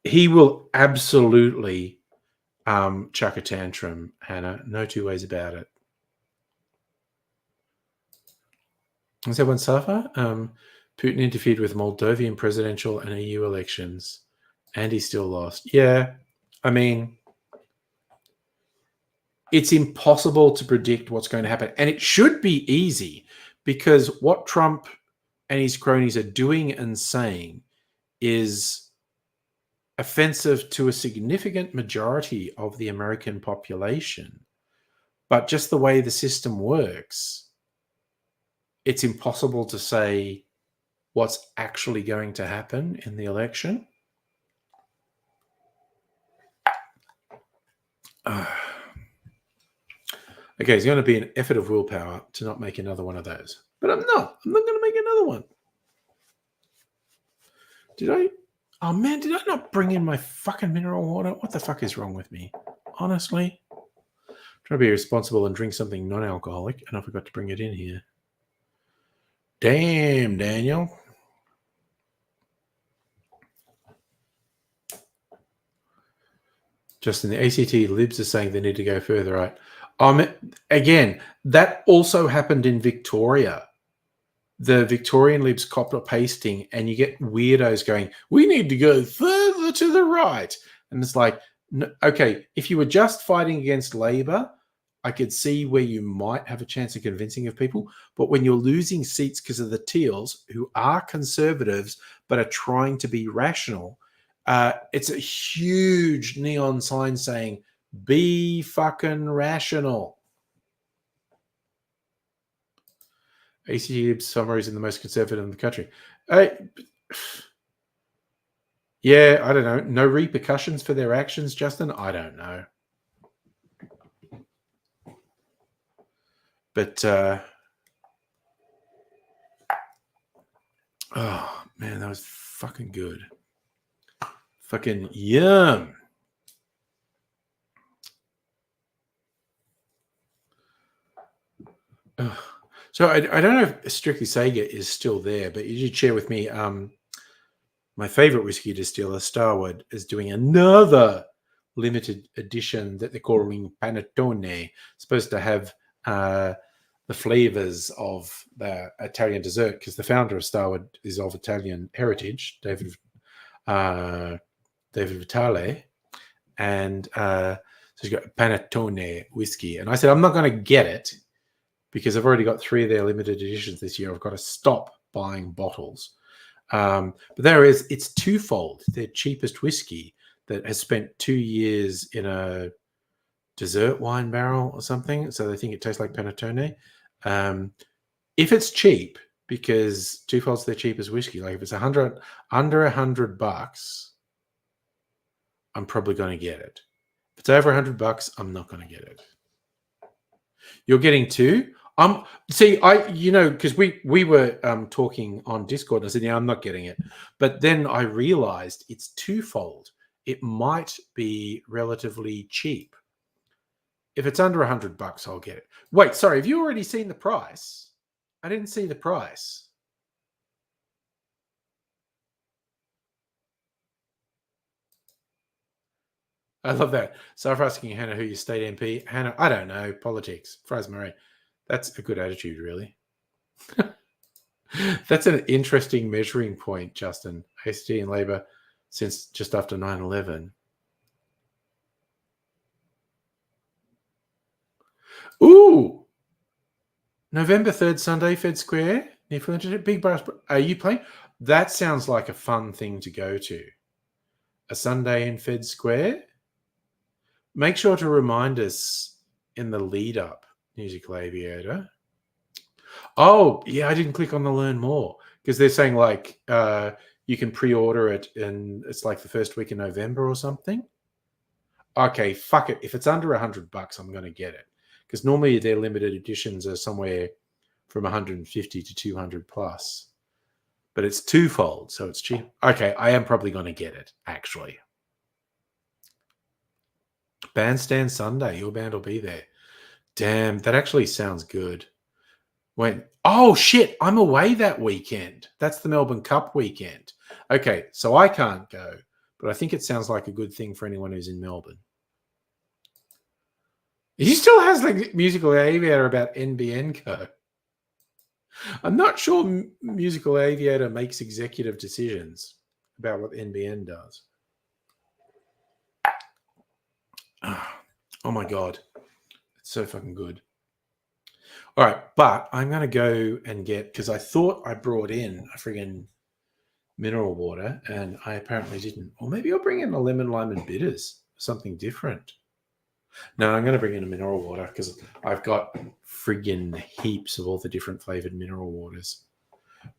will absolutely chuck a tantrum, Hannah. No two ways about it. Is that one suffer? Putin interfered with Moldovan presidential and EU elections, and he still lost. Yeah, I mean, it's impossible to predict what's going to happen. And it should be easy because what Trump and his cronies are doing and saying is offensive to a significant majority of the American population. But just the way the system works, it's impossible to say what's actually going to happen in the election. Okay, it's going to be an effort of willpower to not make another one of those. But I'm not. I'm not going to make another one. Did I? Oh, man, did I not bring in my fucking mineral water? What the fuck is wrong with me? Honestly. I'm trying to be responsible and drink something non-alcoholic, and I forgot to bring it in here. Damn, Daniel. Justin, the ACT Libs are saying they need to go further right. Again, that also happened in Victoria. The Victorian Libs copped a pasting, and you get weirdos going, we need to go further to the right. And it's like, okay, if you were just fighting against Labor, I could see where you might have a chance of convincing of people. But when you're losing seats because of the Teals, who are conservatives but are trying to be rational, it's a huge neon sign saying, be fucking rational. ACT summaries in the most conservative in the country. Yeah, I don't know. No repercussions for their actions, Justin? I don't know. But, oh, man, that was fucking good. Fucking yum. So I don't know if Strictly Sega is still there, but you did share with me my favorite whiskey distiller, Starwood, is doing another limited edition that they're calling Panettone. It's supposed to have the flavors of the Italian dessert because the founder of Starwood is of Italian heritage, David Vitale. And so he's got Panettone whiskey. And I said, I'm not going to get it because I've already got 3 of their limited editions this year. I've got to stop buying bottles. But there is, it's twofold. Their cheapest whiskey that has spent 2 years in a dessert wine barrel or something. So they think it tastes like Panettone. If it's cheap, because twofold's their cheapest whiskey, like if it's under $100, I'm probably going to get it. If it's over $100, I'm not going to get it. You're getting 2? See, because we were talking on Discord, and I said, yeah, I'm not getting it. But then I realized it's twofold. It might be relatively cheap. If it's under $100, I'll get it. Wait, sorry, have you already seen the price? I didn't see the price. I love that. Sorry for asking Hannah who your state MP. Hannah, I don't know. Politics. Fries Murray. That's a good attitude, really. That's an interesting measuring point, Justin. ACT and Labor since just after 9/11. Ooh! November 3rd, Sunday, Fed Square. Near Big Brass. Are you playing? That sounds like a fun thing to go to. A Sunday in Fed Square? Make sure to remind us in the lead up, Musical Aviator. Oh, yeah, I didn't click on the learn more because they're saying like you can pre-order it and it's like the first week in November or something. Okay, fuck it. If it's under $100, I'm going to get it because normally their limited editions are somewhere from 150 to 200 plus, but it's twofold, so it's cheap. Okay, I am probably going to get it actually. Bandstand Sunday, your band will be there. Damn, that actually sounds good. Oh shit, I'm away that weekend. That's the Melbourne Cup weekend. Okay, so I can't go, but I think it sounds like a good thing for anyone who's in Melbourne. He still has like Musical Aviator about NBN Co. I'm not sure Musical Aviator makes executive decisions about what NBN does. Oh my God. It's so fucking good. All right, but I'm going to go and get, because I thought I brought in a friggin' mineral water and I apparently didn't. Or maybe I'll bring in a lemon, lime, and bitters, something different. No, I'm going to bring in a mineral water because I've got friggin' heaps of all the different flavored mineral waters.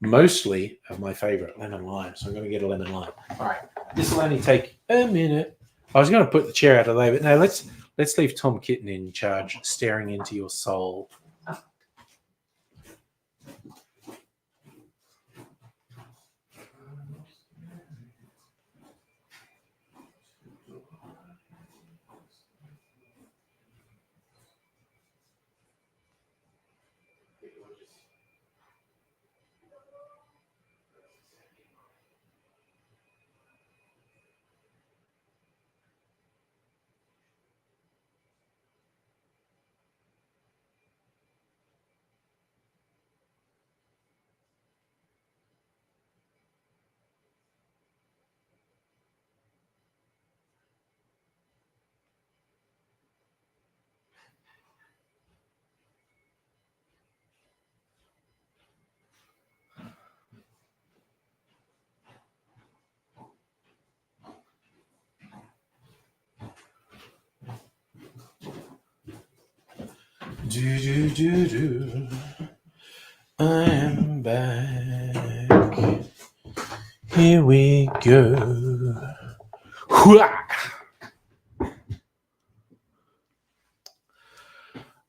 Mostly of my favorite, lemon lime. So I'm going to get a lemon lime. All right, this will only take a minute. I was going to put the chair out of the way, but no, let's leave Tom Kitten in charge, staring into your soul. Do. I am back. Here we go.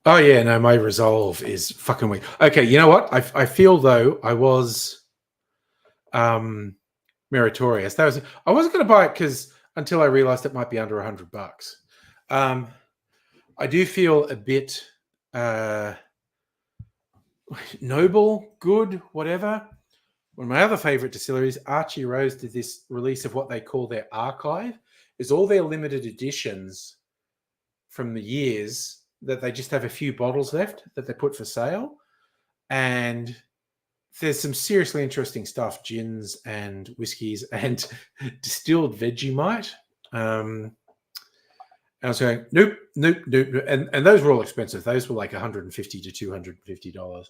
Oh yeah, no, my resolve is fucking weak. Okay, you know what? I feel though I was meritorious. I wasn't going to buy it because until I realized it might be under $100. I do feel a bit noble, good, whatever. One of my other favorite distilleries, Archie Rose, did this release of what they call their archive. Is all their limited editions from the years that they just have a few bottles left that they put for sale. And there's some seriously interesting stuff, gins and whiskies and distilled Vegemite. And I was going, nope. And those were all expensive. Those were like $150 to $250.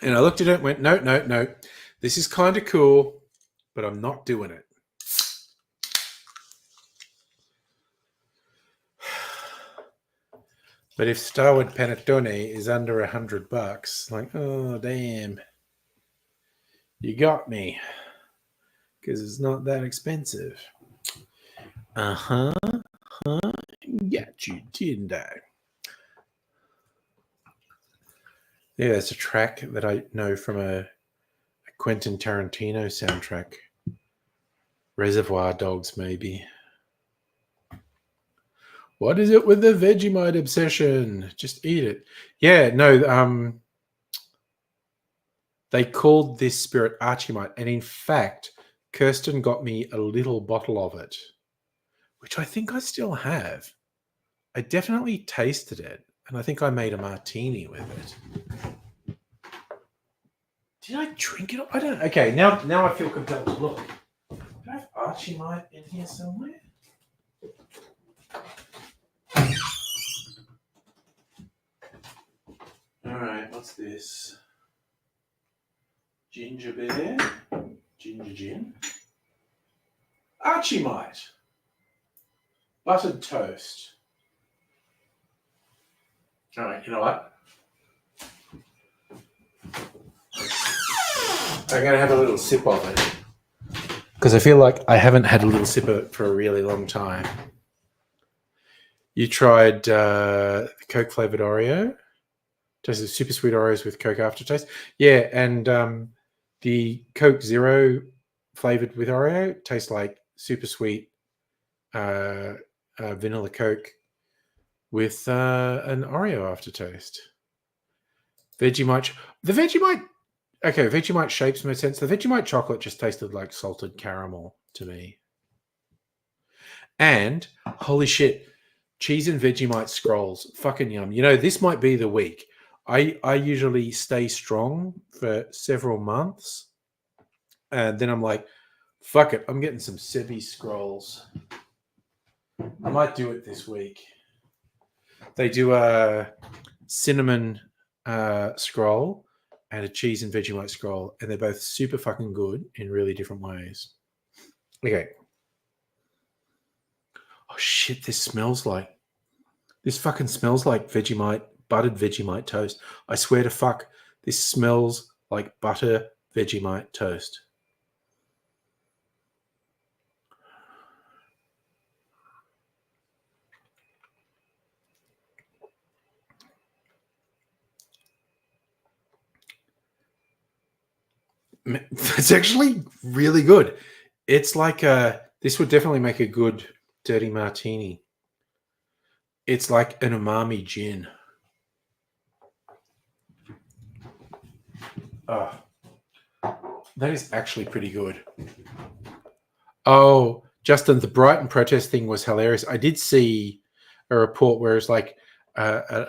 And I looked at it and went, no. This is kind of cool, but I'm not doing it. But if Starward Panettone is under $100, like, oh, damn. You got me. Because it's not that expensive. Uh-huh. Got you, didn't I? Yeah, it's a track that I know from a Quentin Tarantino soundtrack. Reservoir Dogs, maybe. What is it with the Vegemite obsession? Just eat it. Yeah, no, they called this spirit Archimite. And in fact, Kirsten got me a little bottle of it, which I think I still have. I definitely tasted it. And I think I made a martini with it. Did I drink it? I don't know. Okay, now I feel compelled to look. Do I have Archimite in here somewhere? All right, what's this? Ginger beer, ginger gin, Archimite, buttered toast. All right, you know what? I'm going to have a little sip of it because I feel like I haven't had a little sip of it for a really long time. You tried Coke flavored Oreo? Tasted super sweet Oreos with Coke aftertaste. Yeah, and the Coke Zero flavored with Oreo tastes like super sweet vanilla Coke with an Oreo aftertaste. Vegemite. The Vegemite. Okay, Vegemite shapes made sense. The Vegemite chocolate just tasted like salted caramel to me. And holy shit, cheese and Vegemite scrolls. Fucking yum. You know, this might be the week. I usually stay strong for several months. And then I'm like, fuck it. I'm getting some Sebi scrolls. I might do it this week. They do a cinnamon scroll and a cheese and Vegemite scroll, and they're both super fucking good in really different ways. Okay. Oh shit, this fucking smells like buttered Vegemite toast. I swear to fuck, this smells like butter Vegemite toast. It's actually really good. It's like this would definitely make a good dirty martini. It's like an umami gin. Oh, that is actually pretty good. Oh, Justin, the Brighton protest thing was hilarious. I did see a report where it's like an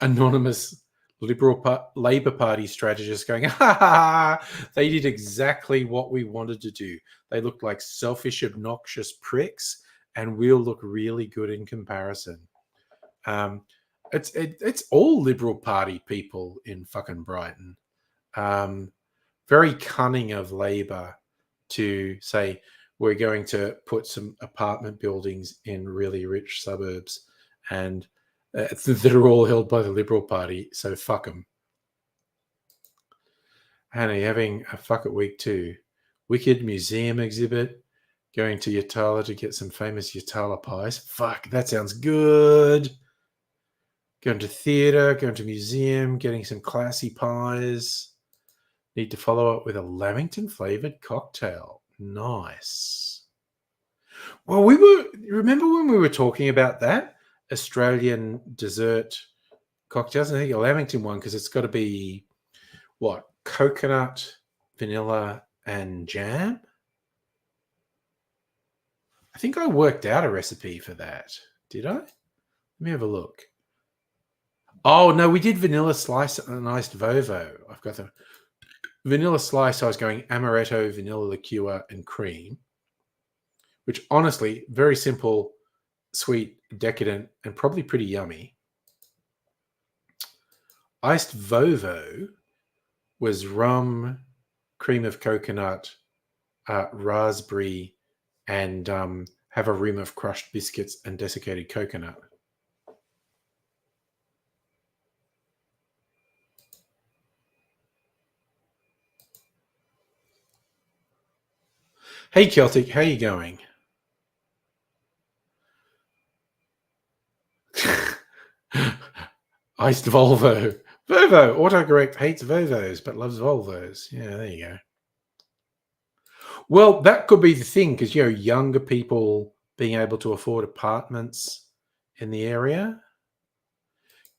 anonymous Labour Party strategist going, ha ha ha, they did exactly what we wanted to do. They looked like selfish, obnoxious pricks, and we'll look really good in comparison. It's all Liberal Party people in fucking Brighton. Very cunning of Labour to say we're going to put some apartment buildings in really rich suburbs and that are all held by the Liberal Party, so fuck them. Hannah, having a fuck it week too. Wicked museum exhibit. Going to Yatala to get some famous Yatala pies. Fuck, that sounds good. Going to theatre, going to museum, getting some classy pies. Need to follow up with a Lamington flavoured cocktail. Nice. Well, remember when we were talking about that? Australian dessert cocktails? I think a Lamington one, because it's got to be, what, coconut, vanilla, and jam? I think I worked out a recipe for that. Did I? Let me have a look. Oh, no, we did vanilla slice and iced Vovo. I've got the vanilla slice. I was going amaretto, vanilla liqueur, and cream, which honestly, very simple, sweet, decadent, and probably pretty yummy. Iced Vovo was rum, cream of coconut, raspberry, and have a rim of crushed biscuits and desiccated coconut. Hey Celtic, how you going? Iced Volvo. Volvo, autocorrect hates Volvos but loves Volvos. Yeah, there you go. Well, that could be the thing because, you know, younger people being able to afford apartments in the area.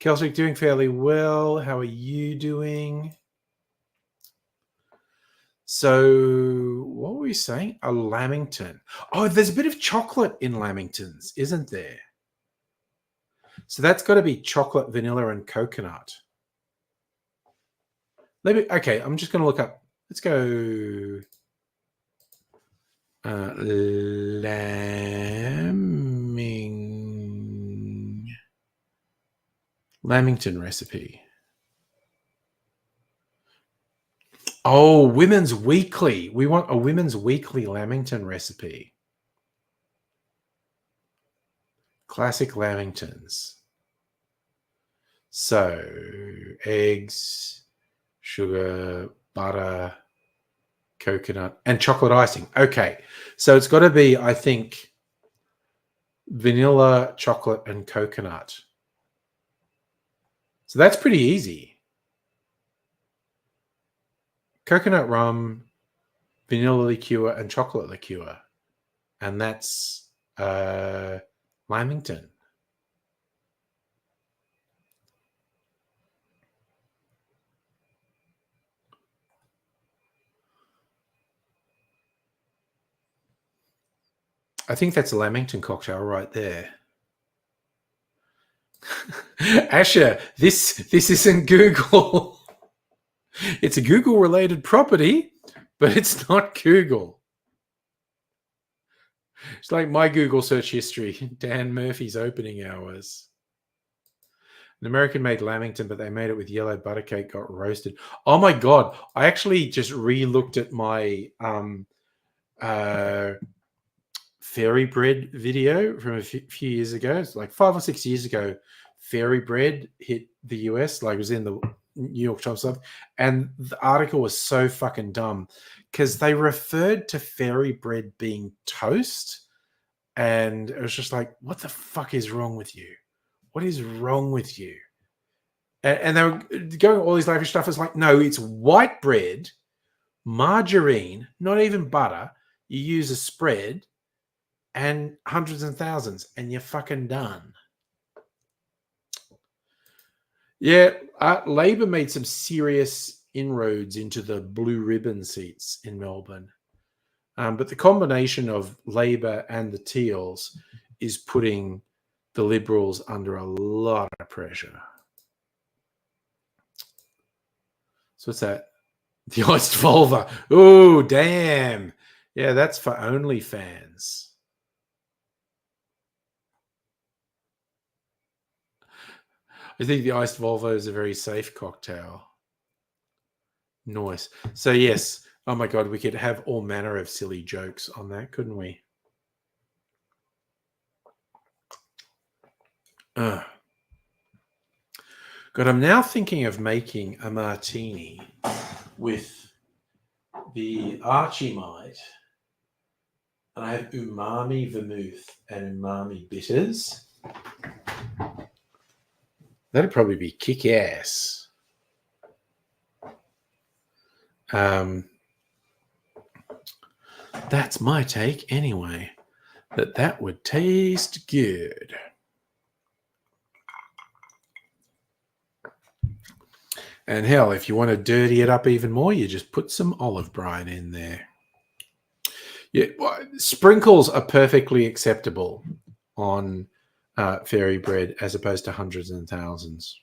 Celtic, doing fairly well. How are you doing? So, what were we saying? A Lamington. Oh, there's a bit of chocolate in Lamingtons, isn't there? So that's got to be chocolate, vanilla, and coconut. Okay, I'm just going to look up. Let's go. Lamington recipe. Oh, Women's Weekly. We want a Women's Weekly Lamington recipe. Classic Lamingtons. So, eggs, sugar, butter, coconut, and chocolate icing. Okay. So it's got to be, I think, vanilla, chocolate, and coconut. So that's pretty easy. Coconut rum, vanilla liqueur, and chocolate liqueur. And that's Lamington. I think that's a Lamington cocktail right there. Asher, this isn't Google. It's a Google related property, but it's not Google. It's like my Google search history. Dan Murphy's opening hours. An American made Lamington, but they made it with yellow butter cake, got roasted. Oh my God. I actually just re-looked at my fairy bread video from a few years ago. It's like 5 or 6 years ago. Fairy bread hit the US, like it was in the New York Times stuff. And the article was so fucking dumb because they referred to fairy bread being toast. And it was just like, what the fuck is wrong with you? What is wrong with you? And they were going all these lavish stuff. It's like, no, it's white bread, margarine, not even butter. You use a spread and hundreds and thousands, and you're fucking done. Yeah, Labor made some serious inroads into the blue ribbon seats in Melbourne. But the combination of Labor and the Teals is putting the Liberals under a lot of pressure. So what's that? The iced vulva. Oh, damn. Yeah, that's for OnlyFans. I think the iced vulva is a very safe cocktail. Nice. So yes. Oh my God, we could have all manner of silly jokes on that, couldn't we? God, I'm now thinking of making a martini with the Archimite. And I have umami vermouth and umami bitters. That'd probably be kick-ass. That's my take anyway. That would taste good. And hell, if you want to dirty it up even more, you just put some olive brine in there. Yeah, sprinkles are perfectly acceptable on fairy bread as opposed to hundreds and thousands.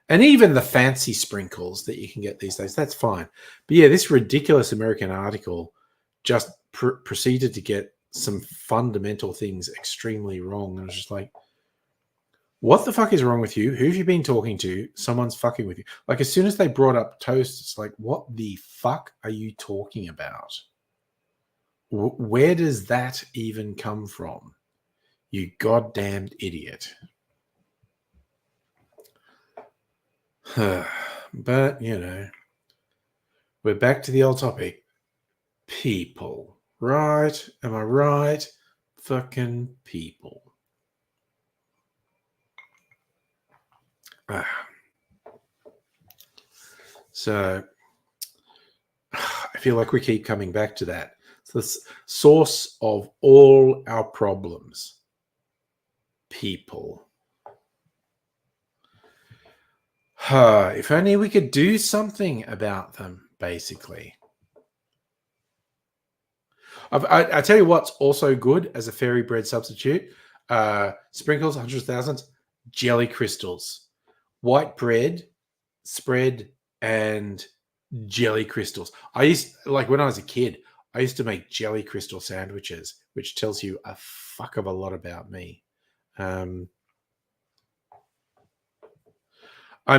And even the fancy sprinkles that you can get these days, that's fine. But yeah, this ridiculous American article just proceeded to get some fundamental things extremely wrong. And I was just like, what the fuck is wrong with you? Who have you been talking to? Someone's fucking with you. Like, as soon as they brought up toast, it's like, what the fuck are you talking about? Where does that even come from? You goddamned idiot. But, you know, we're back to the old topic. People, right? Am I right? Fucking people. So I feel like we keep coming back to that. It's the source of all our problems. People. If only we could do something about them, basically. I tell you what's also good as a fairy bread substitute. Sprinkles, hundreds of thousands, jelly crystals. White bread, spread, and jelly crystals. I used, like when I was a kid, I used to make jelly crystal sandwiches, which tells you a fuck of a lot about me. I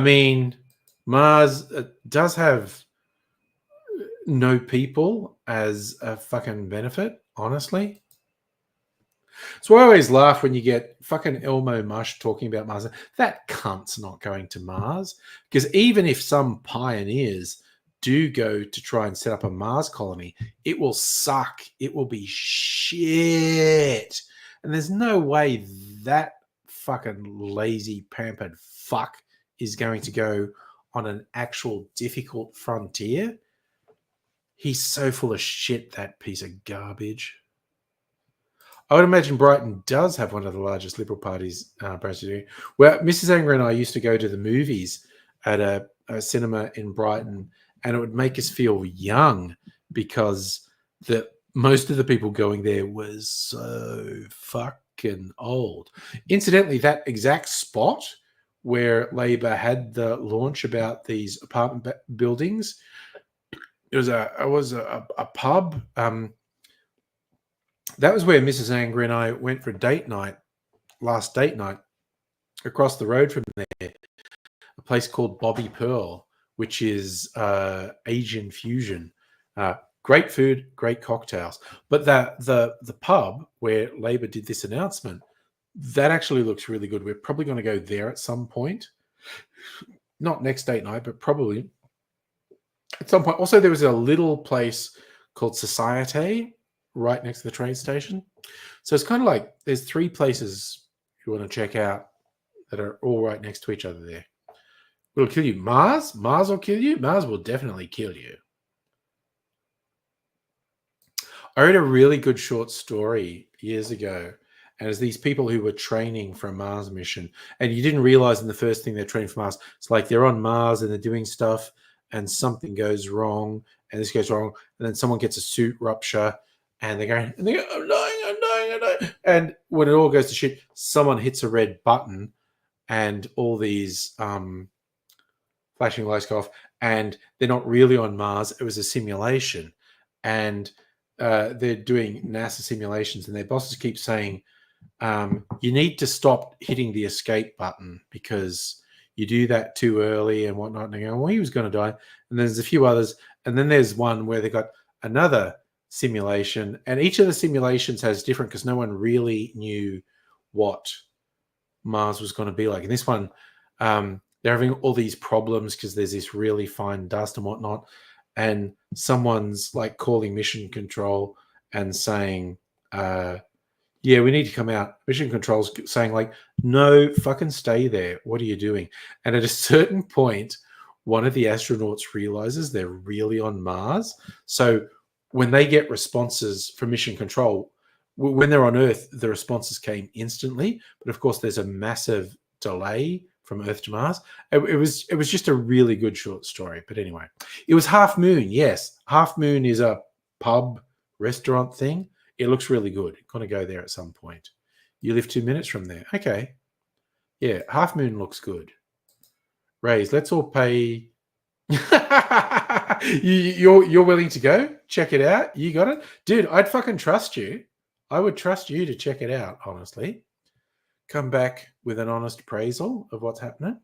mean, Mars does have no people as a fucking benefit, honestly. So I always laugh when you get fucking Elmo Mush talking about Mars. That cunt's not going to Mars. Because even if some pioneers do go to try and set up a Mars colony, it will suck. It will be shit. And there's no way that fucking lazy, pampered fuck is going to go on an actual difficult frontier. He's so full of shit, that piece of garbage. I would imagine Brighton does have one of the largest Liberal parties, Well, Mrs. Anger and I used to go to the movies at a cinema in Brighton, and it would make us feel young because most of the people going there was so fucking old. Incidentally, that exact spot where Labor had the launch about these apartment buildings, it was a pub. That was where Mrs. Anger and I went for last date night, across the road from there, a place called Bobby Pearl, which is Asian fusion. Great food, great cocktails. But the pub where Labor did this announcement, that actually looks really good. We're probably going to go there at some point. Not next date night, but probably at some point. Also, there was a little place called Societe right next to the train station. So it's kind of like there's 3 places you want to check out that are all right next to each other there. Will kill you. Mars will kill you. Mars will definitely kill you. I read a really good short story years ago, and it's these people who were training for a Mars mission, and you didn't realize in the first thing they're training for Mars. It's like they're on Mars and they're doing stuff, and something goes wrong, and this goes wrong, and then someone gets a suit rupture, and they go, I'm dying. And when it all goes to shit, someone hits a red button, and all these flashing lights go off, and they're not really on Mars. It was a simulation, and they're doing NASA simulations, and their bosses keep saying, you need to stop hitting the escape button because you do that too early and whatnot. And they go, well, he was going to die. And there's a few others. And then there's one where they got another simulation, and each of the simulations has different, because no one really knew what Mars was going to be like. And this one, they're having all these problems because there's this really fine dust and whatnot. And someone's like calling mission control and saying, yeah, we need to come out. Mission control's saying like, no, fucking stay there. What are you doing? And at a certain point, one of the astronauts realizes they're really on Mars. So when they get responses from mission control, when they're on Earth, the responses came instantly. But of course, there's a massive delay from Earth to Mars. It was just a really good short story. But anyway, it was Half Moon. Yes, Half Moon is a pub restaurant thing. It looks really good. Going to go there at some point. You live 2 minutes from there. Okay. Yeah, Half Moon looks good. Raise, let's all pay. You're willing to go? Check it out? You got it? Dude, I'd fucking trust you. I would trust you to check it out, honestly. Come back with an honest appraisal of what's happening.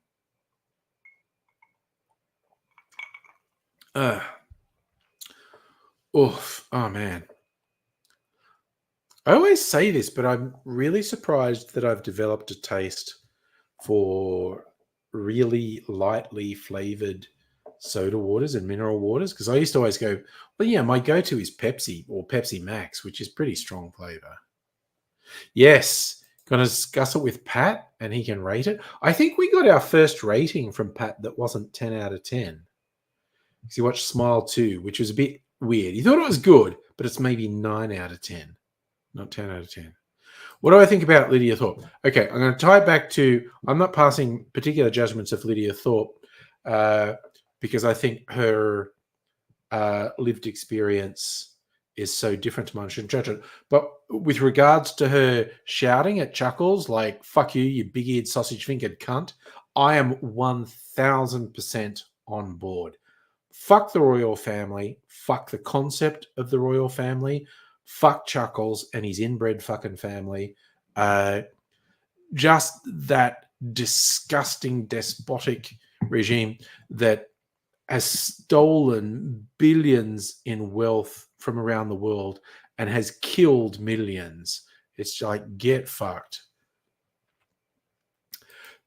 Oof. Oh, man. I always say this, but I'm really surprised that I've developed a taste for really lightly flavored soda waters and mineral waters, because I used to always go, well, yeah, my go-to is Pepsi or Pepsi Max, which is pretty strong flavor. Yes, going to discuss it with Pat and he can rate it. I think we got our first rating from Pat that wasn't 10 out of 10. Because he watched Smile 2, which was a bit weird. He thought it was good, but it's maybe 9 out of 10, not 10 out of 10. What do I think about Lydia Thorpe? Okay, I'm going to tie it back to, I'm not passing particular judgments of Lydia Thorpe because I think her lived experience is so different to mine. I shouldn't judge it. But with regards to her shouting at Chuckles, like, fuck you, you big-eared sausage-fingered cunt, I am 1,000% on board. Fuck the royal family. Fuck the concept of the royal family. Fuck Chuckles and his inbred fucking family. Just that disgusting, despotic regime that has stolen billions in wealth from around the world and has killed millions. It's like, get fucked.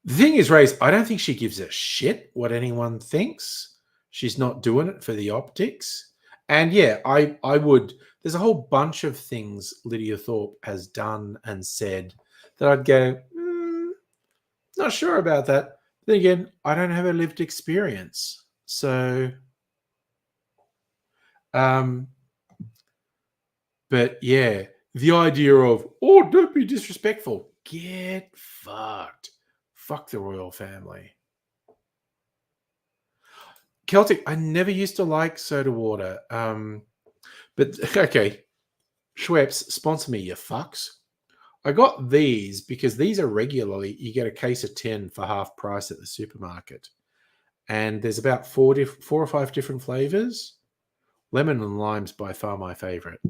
The thing is, Race, I don't think she gives a shit what anyone thinks. She's not doing it for the optics. And yeah, I would. There's a whole bunch of things Lydia Thorpe has done and said that I'd go, not sure about that. Then again, I don't have a lived experience. So, but yeah, the idea of, oh, don't be disrespectful. Get fucked. Fuck the royal family. Celtic, I never used to like soda water. But okay, Schweppes, sponsor me, you fucks. I got these because these are regularly, you get a case of 10 for half price at the supermarket. And there's about four or five different flavors. Lemon and lime's by far my favorite.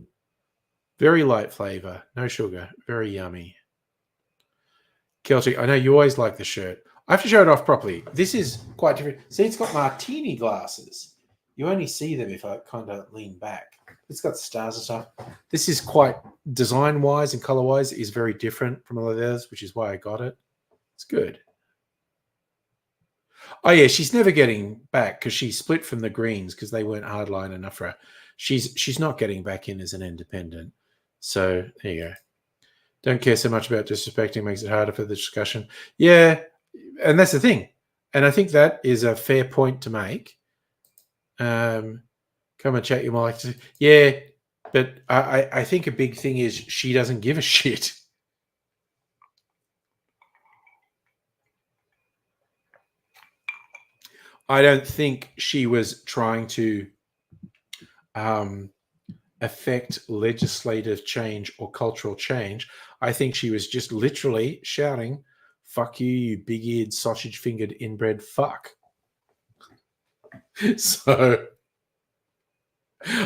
Very light flavor, no sugar, very yummy. Celtic, I know you always like the shirt. I have to show it off properly. This is quite different. See, it's got martini glasses. You only see them if I kind of lean back. It's got stars and stuff. This is quite design-wise and color-wise is very different from all of theirs, which is why I got it. It's good. Oh yeah, she's never getting back because she split from the Greens because they weren't hardline enough for her. She's not getting back in as an independent. So there you go. Don't care so much about disrespecting, makes it harder for the discussion. Yeah, and that's the thing. And I think that is a fair point to make. Come and chat your mic. Yeah, but I think a big thing is she doesn't give a shit. I don't think she was trying to affect legislative change or cultural change. I think she was just literally shouting, "Fuck you, you big-eared, sausage-fingered, inbred fuck." So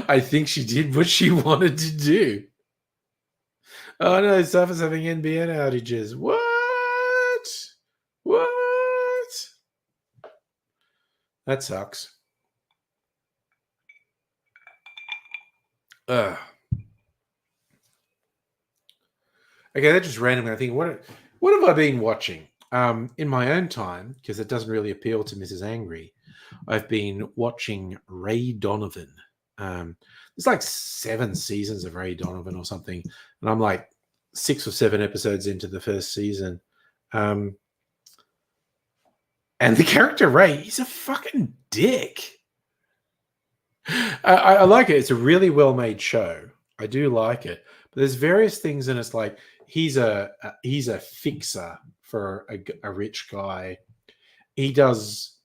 I think she did what she wanted to do. Oh no, Safa's having NBN outages. What? That sucks. Okay, that just randomly. I think, what have I been watching? In my own time, because it doesn't really appeal to Mrs. Angry, I've been watching Ray Donovan. There's like 7 seasons of Ray Donovan or something, and I'm like 6 or 7 episodes into the first season. And the character Ray, he's a fucking dick. I like it. It's a really well-made show. I do like it. But there's various things, and it's like he's a fixer for a rich guy. He does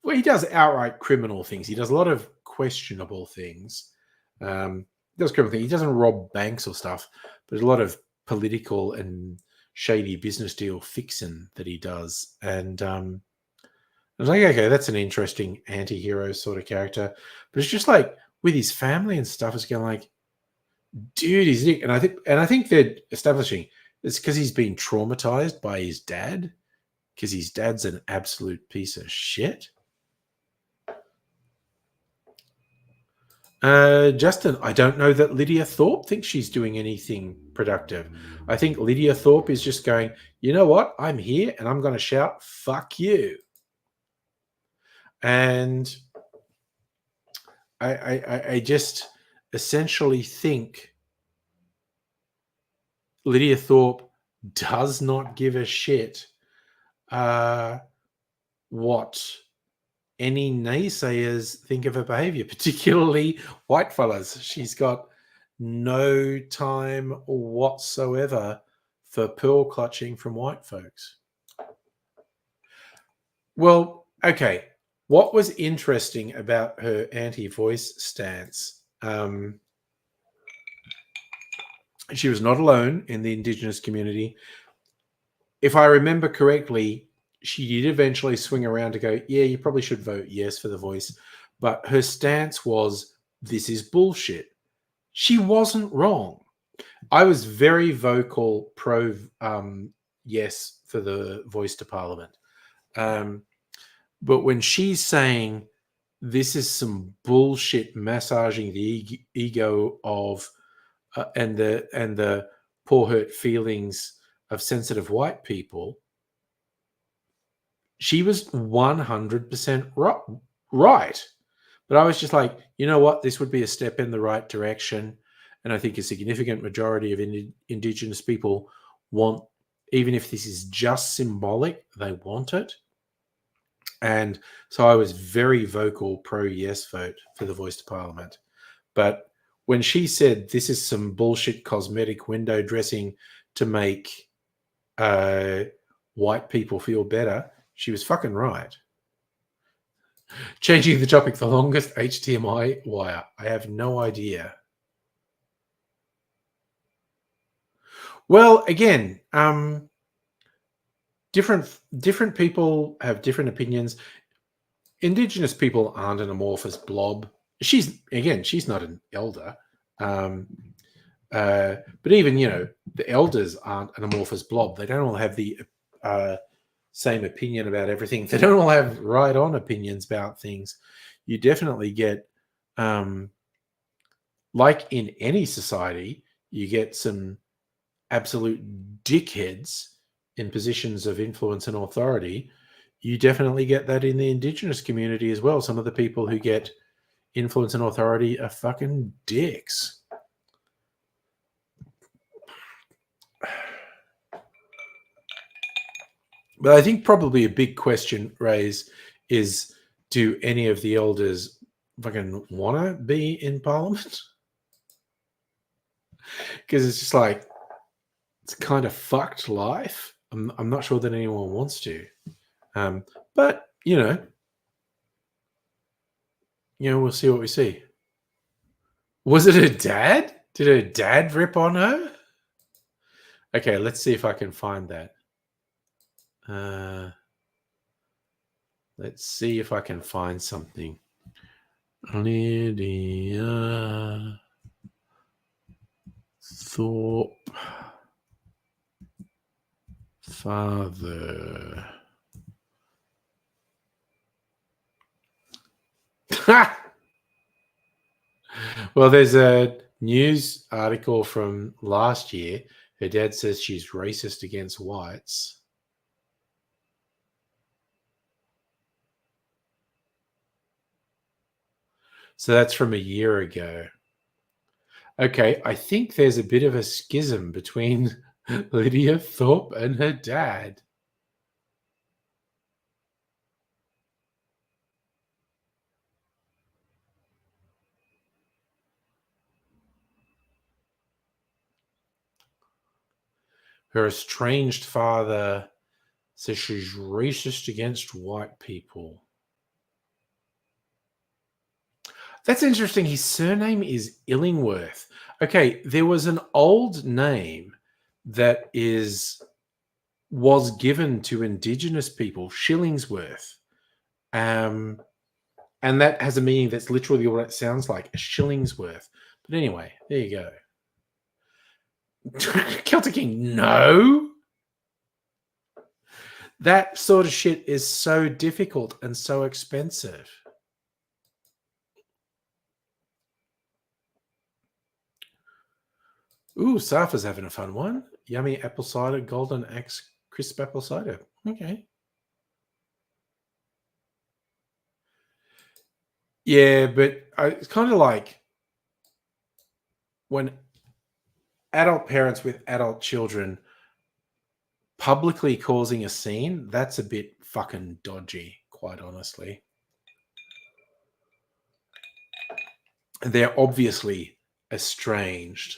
outright criminal things. He does a lot of questionable things. He does criminal things. He doesn't rob banks or stuff, but there's a lot of political and shady business deal fixing that he does. And I was like, okay, that's an interesting anti-hero sort of character. But it's just like with his family and stuff, it's going like, dude, he's Nick. And I think they're establishing it's because he's been traumatized by his dad, because his dad's an absolute piece of shit. Justin, I don't know that Lydia Thorpe thinks she's doing anything productive. I think Lydia Thorpe is just going, you know what? I'm here and I'm going to shout, fuck you. And I just essentially think Lydia Thorpe does not give a shit what any naysayers think of her behavior, particularly white fellas. She's got no time whatsoever for pearl clutching from white folks. Well, okay. What was interesting about her anti-voice stance? She was not alone in the Indigenous community. If I remember correctly, she did eventually swing around to go, yeah, you probably should vote yes for the voice. But her stance was, this is bullshit. She wasn't wrong. I was very vocal pro yes for the voice to Parliament. But when she's saying this is some bullshit massaging the ego of and the poor hurt feelings of sensitive white people. She was 100% right. But I was just like, you know what? This would be a step in the right direction. And I think a significant majority of Indigenous people want, even if this is just symbolic, they want it. And so I was very vocal pro yes vote for the voice to parliament. But when she said this is some bullshit cosmetic window dressing to make white people feel better, she was fucking right. Changing the topic, the longest HDMI wire. I have no idea. Well, again, different people have different opinions. Indigenous people aren't an amorphous blob. She's not an elder. But even, the elders aren't an amorphous blob. They don't all have the same opinion about everything. They don't all have right-on opinions about things. You definitely get, like in any society, you get some absolute dickheads in positions of influence and authority. You definitely get that in the Indigenous community as well. Some of the people who get influence and authority are fucking dicks. But I think probably a big question, Rays, is do any of the elders fucking want to be in Parliament? Because it's just like, it's kind of fucked life. I'm not sure that anyone wants to. But, we'll see what we see. Was it her dad? Did her dad rip on her? Okay, let's see if I can find that. Let's see if I can find something. Lydia Thorpe, father. Well, there's a news article from last year. Her dad says she's racist against whites. So that's from a year ago. Okay, I think there's a bit of a schism between Lydia Thorpe and her dad. Her estranged father says she's racist against white people. That's interesting. His surname is Illingworth. Okay, there was an old name that was given to Indigenous people, Shillingsworth. And that has a meaning that's literally what it sounds like, a Shillingsworth. But anyway, there you go. Celtic King, no. That sort of shit is so difficult and so expensive. Ooh, Safa's having a fun one. Yummy apple cider, golden axe, crisp apple cider. Okay. Yeah, but it's kind of like when adult parents with adult children publicly causing a scene, that's a bit fucking dodgy, quite honestly. They're obviously estranged.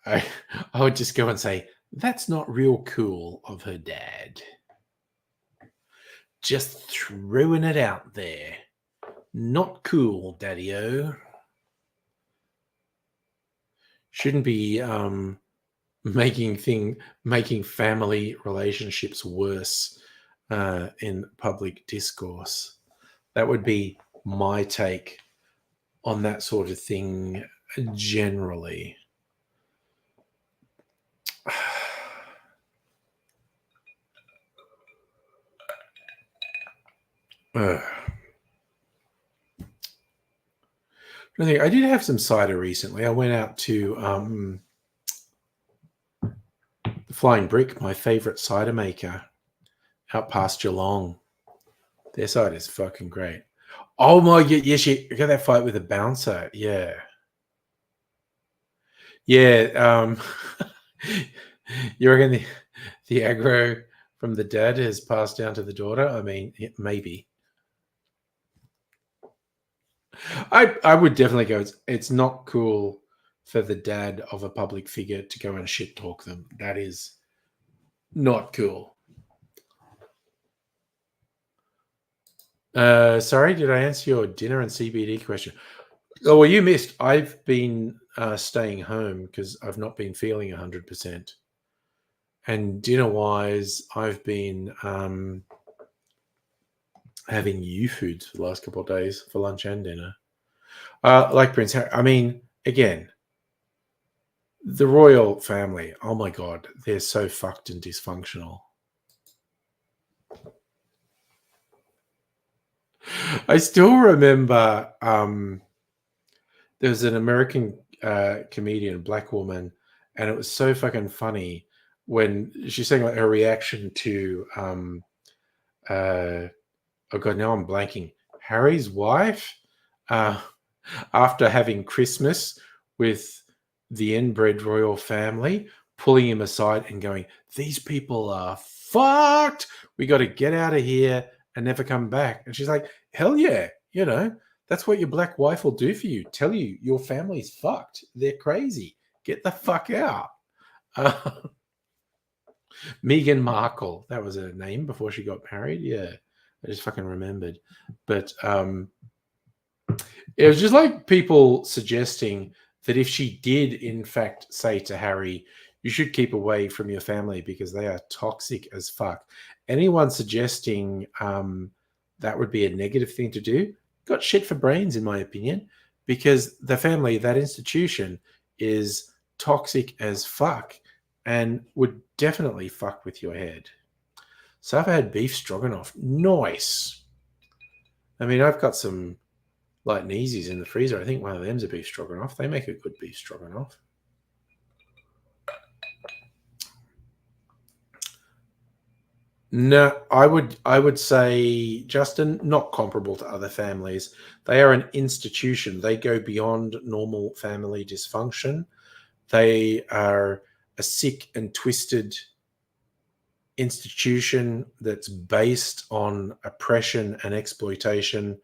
I would just go and say, that's not real cool of her dad. Just throwing it out there. Not cool, Daddy-O. Shouldn't be making family relationships worse in public discourse. That would be my take on that sort of thing generally. I did have some cider recently. I went out to the Flying Brick, my favourite cider maker, out past Geelong. Their cider is fucking great. Oh my god, yes, you got that fight with a bouncer. Yeah. Yeah. You reckon the aggro from the dad has passed down to the daughter? I mean, maybe. I would definitely go. It's not cool for the dad of a public figure to go and shit talk them. That is not cool. Sorry, did I answer your dinner and CBD question? Oh, well, you missed. I've been staying home because I've not been feeling 100%. And dinner-wise, I've been having foods for the last couple of days for lunch and dinner. Like Prince Harry. I mean, again, the royal family, oh my God, they're so fucked and dysfunctional. I still remember there was an American comedian, black woman, and it was so fucking funny when she's saying like her reaction to oh god, now I'm blanking. Harry's wife, after having Christmas with the inbred royal family, pulling him aside and going, "These people are fucked. We got to get out of here and never come back." And she's like, "Hell yeah, that's what your black wife will do for you. Tell you your family's fucked. They're crazy. Get the fuck out." Meghan Markle, that was her name before she got married. Yeah, I just fucking remembered. But it was just like people suggesting that if she did, in fact, say to Harry, "You should keep away from your family because they are toxic as fuck." Anyone suggesting that would be a negative thing to do got shit for brains, in my opinion, because the family, that institution, is toxic as fuck and would definitely fuck with your head. So I've had beef stroganoff. Nice. I mean, I've got some light and easies in the freezer. I think one of them's a beef stroganoff. They make a good beef stroganoff. No, I would say, Justin, not comparable to other families. They are an institution. They go beyond normal family dysfunction. They are a sick and twisted institution that's based on oppression and exploitation.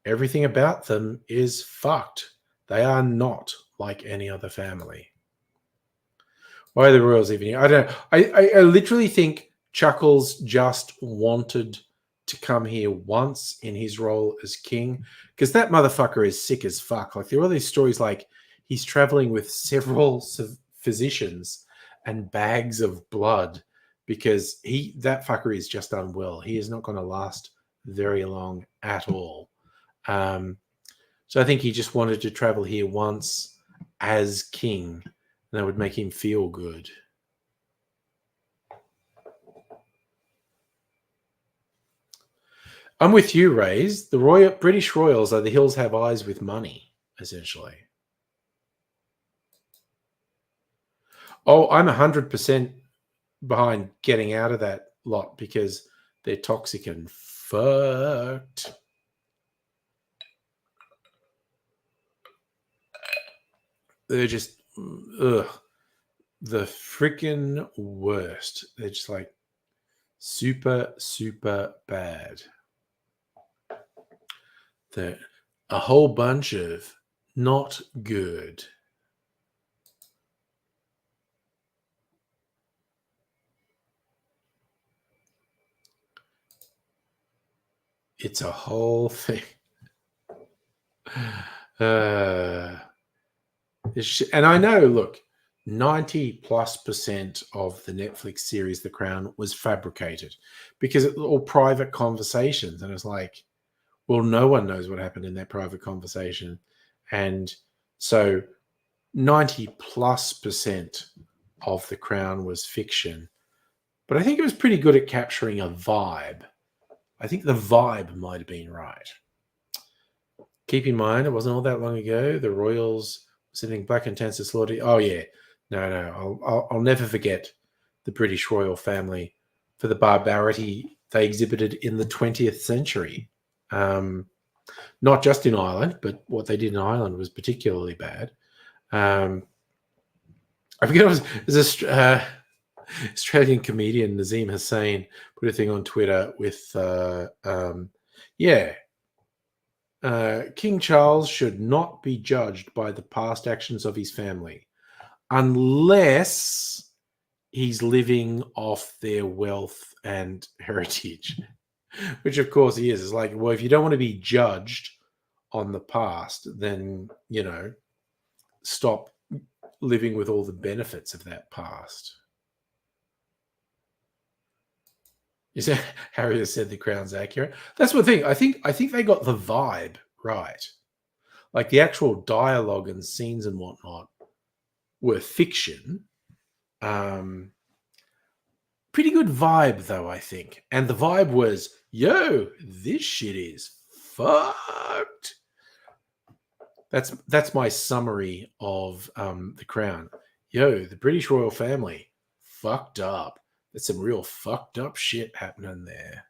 Everything about them is fucked. They are not like any other family. Why are the Royals even here? I don't know. I literally think Chuckles just wanted to come here once in his role as king, because that motherfucker is sick as fuck. Like, there are all these stories like he's traveling with several physicians and bags of blood because that fucker is just unwell. He is not going to last very long at all. So I think he just wanted to travel here once as king, and that would make him feel good. I'm with you, Rays. The British Royals are the Hills Have Eyes with money, essentially. Oh, I'm 100% behind getting out of that lot because they're toxic and fucked. They're just the freaking worst. They're just like super, super bad. They're a whole bunch of not good. It's a whole thing. And I know, look, 90+% of the Netflix series The Crown was fabricated because it was all private conversations. And it's like, well, no one knows what happened in that private conversation. And so 90+% of The Crown was fiction. But I think it was pretty good at capturing a vibe. I think the vibe might have been right. Keep in mind, it wasn't all that long ago. The royals sending black intense to slaughter. Oh yeah, no. I'll never forget the British royal family for the barbarity they exhibited in the 20th century. Not just in Ireland, but what they did in Ireland was particularly bad. I forget it was Australian comedian Nazim Hussain put a thing on Twitter with King Charles should not be judged by the past actions of his family unless he's living off their wealth and heritage, which of course he is. It's like, well, if you don't want to be judged on the past, then, stop living with all the benefits of that past. You see, Harry has said the Crown's accurate. That's one thing. I think they got the vibe right. Like the actual dialogue and scenes and whatnot were fiction. Pretty good vibe though, I think. And the vibe was, yo, this shit is fucked. That's my summary of The Crown. Yo, the British royal family fucked up. There's some real fucked up shit happening there.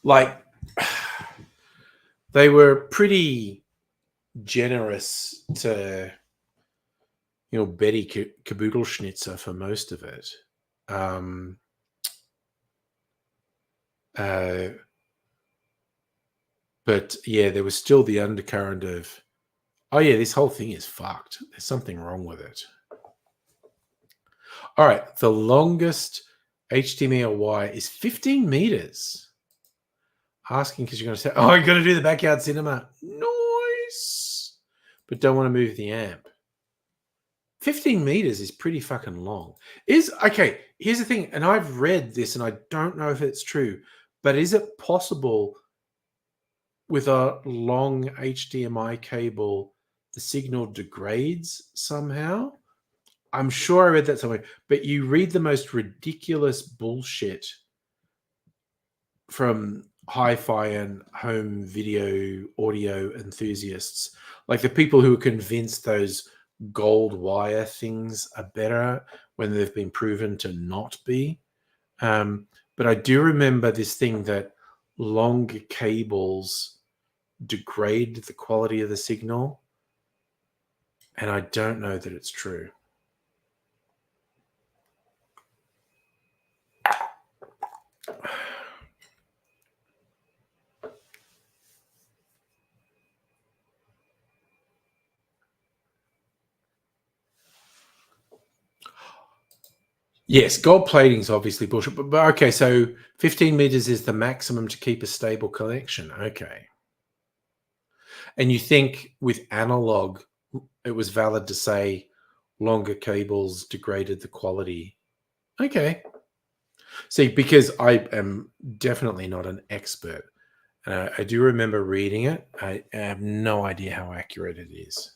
Like, they were pretty generous to, Betty Kaboodleschnitzer for most of it. But yeah, there was still the undercurrent of, oh yeah, this whole thing is fucked. There's something wrong with it. All right, the longest HDMI wire is 15 meters. Asking because you're going to say, oh, you're going to do the backyard cinema. Nice. But don't want to move the amp. 15 meters is pretty fucking long. Okay, here's the thing, and I've read this and I don't know if it's true, but is it possible with a long HDMI cable, the signal degrades somehow? I'm sure I read that somewhere, but you read the most ridiculous bullshit from hi-fi and home video audio enthusiasts, like the people who are convinced those gold wire things are better when they've been proven to not be. But I do remember this thing that longer cables degrade the quality of the signal, and I don't know that it's true. Yes, gold plating is obviously bullshit, but okay, so 15 meters is the maximum to keep a stable connection. Okay. And you think with analog, it was valid to say longer cables degraded the quality? Okay. See, because I am definitely not an expert, I do remember reading it. I have no idea how accurate it is.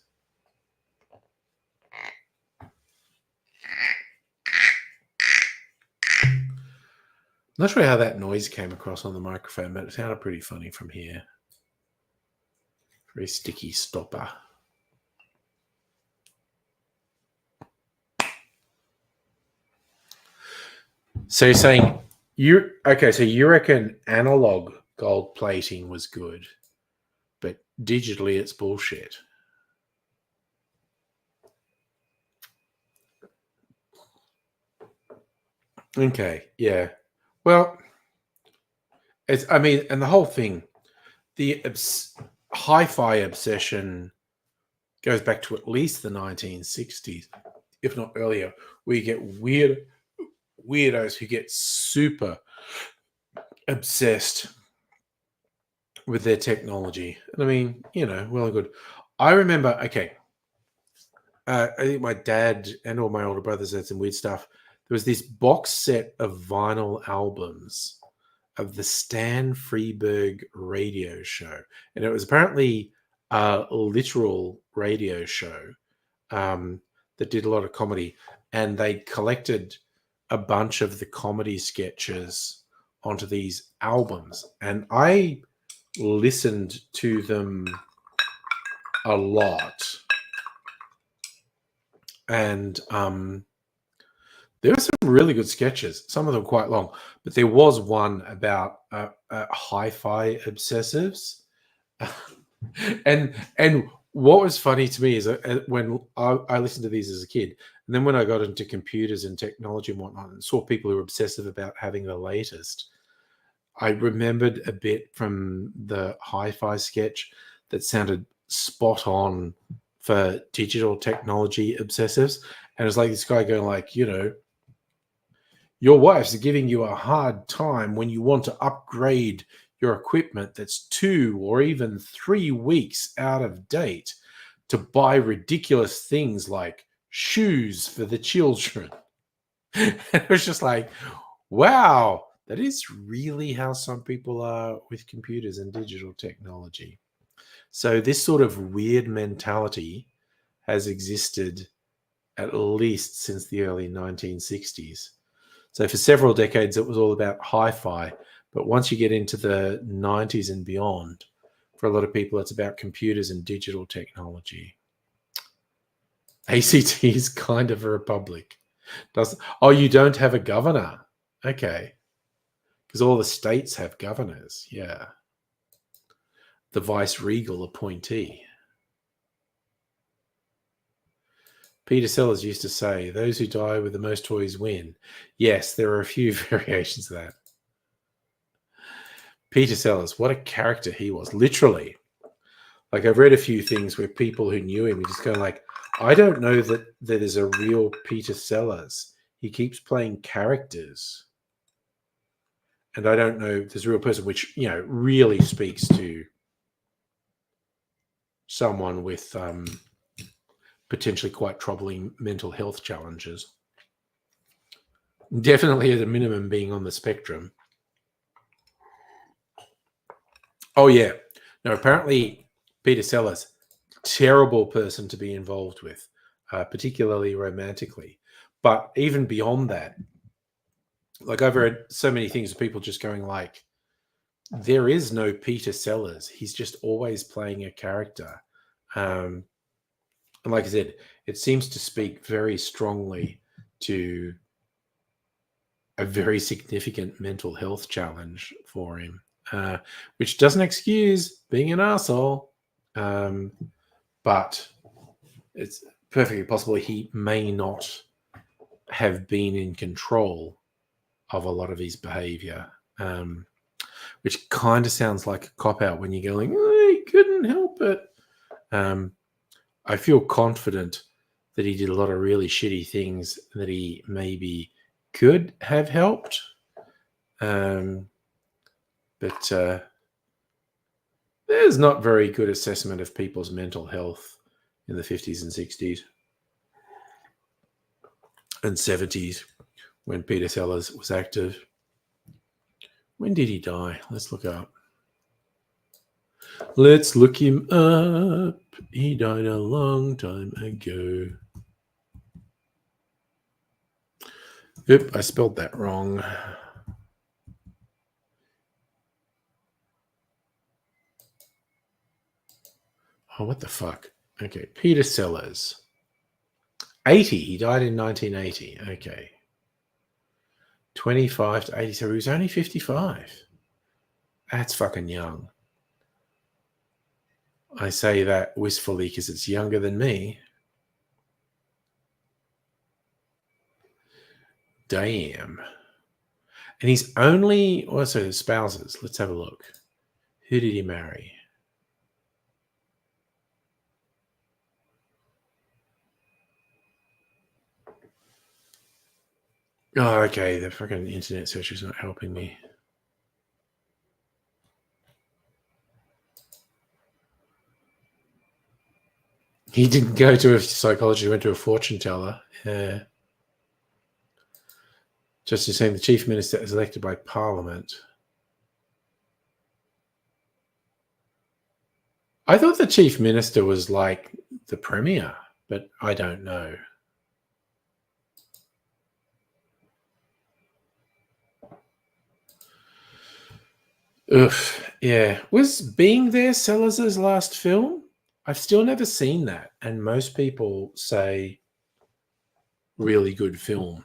I'm not sure how that noise came across on the microphone, but it sounded pretty funny from here. Very sticky stopper. So you're saying you reckon analog gold plating was good, but digitally it's bullshit. Okay, yeah. Well, and the whole thing, the hi-fi obsession goes back to at least the 1960s, if not earlier, where you get weirdos who get super obsessed with their technology. And well and good. I remember, I think my dad and all my older brothers had some weird stuff. There was this box set of vinyl albums of the Stan Freberg radio show. And it was apparently a literal radio show that did a lot of comedy. And they collected a bunch of the comedy sketches onto these albums, and I listened to them a lot. And there were some really good sketches, some of them quite long, but there was one about hi-fi obsessives. and what was funny to me is when I listened to these as a kid, and then when I got into computers and technology and whatnot and saw people who were obsessive about having the latest, I remembered a bit from the hi-fi sketch that sounded spot on for digital technology obsessives. And it's like this guy going like, your wife's giving you a hard time when you want to upgrade your equipment that's 2 or even 3 weeks out of date to buy ridiculous things like shoes for the children. And it was just like, wow, that is really how some people are with computers and digital technology. So this sort of weird mentality has existed at least since the early 1960s. So for several decades, it was all about hi-fi. But once you get into the 90s and beyond, for a lot of people, it's about computers and digital technology. ACT is kind of a republic. You don't have a governor? Okay. Because all the states have governors. Yeah. The vice-regal appointee. Peter Sellers used to say, those who die with the most toys win. Yes, there are a few variations of that. Peter Sellers, what a character he was. Literally. Like, I've read a few things where people who knew him just go like, I don't know that there's a real Peter Sellers. He keeps playing characters. And I don't know if there's a real person, which, really speaks to someone with potentially quite troubling mental health challenges. Definitely at a minimum being on the spectrum. Oh, yeah. No, apparently Peter Sellers, terrible person to be involved with, particularly romantically. But even beyond that, like I've read so many things of people just going like, there is no Peter Sellers. He's just always playing a character. And like I said, it seems to speak very strongly to a very significant mental health challenge for him, which doesn't excuse being an asshole. But it's perfectly possible he may not have been in control of a lot of his behavior, which kind of sounds like a cop-out when you're going, he couldn't help it. I feel confident that he did a lot of really shitty things that he maybe could have helped. But there's not very good assessment of people's mental health in the 50s and 60s and 70s when Peter Sellers was active. When did he die? Let's look up. Let's look him up. He died a long time ago. Oop, I spelled that wrong. Oh, what the fuck? Okay, Peter Sellers. 80. He died in 1980. Okay. 25 to 80. So he was only 55. That's fucking young. I say that wistfully because it's younger than me. Damn. And he's only also spouses. Let's have a look. Who did he marry? Oh, okay. The fucking internet search is not helping me. He didn't go to a psychologist. He went to a fortune teller. Yeah. Just as saying, the chief minister is elected by parliament. I thought the chief minister was like the premier, but I don't know. Ugh, yeah. Was Being There Sellers' last film? I've still never seen that, and most people say really good film.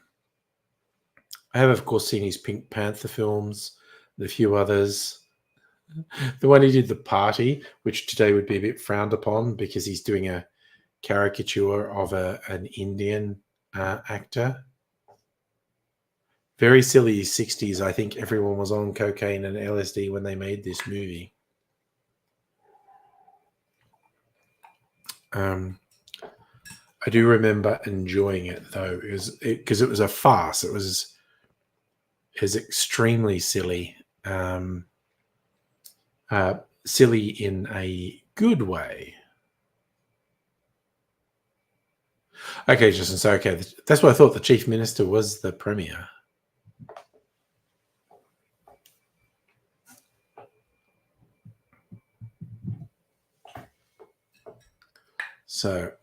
I have, of course, seen his Pink Panther films, and a few others. The one he did, The Party, which today would be a bit frowned upon because he's doing a caricature of an Indian actor. Very silly 60s. I think everyone was on cocaine and LSD when they made this movie. I do remember enjoying it though, because it was a farce. It was extremely silly, silly in a good way. Okay, Justin. So okay, that's what I thought. The Chief Minister was the Premier. So.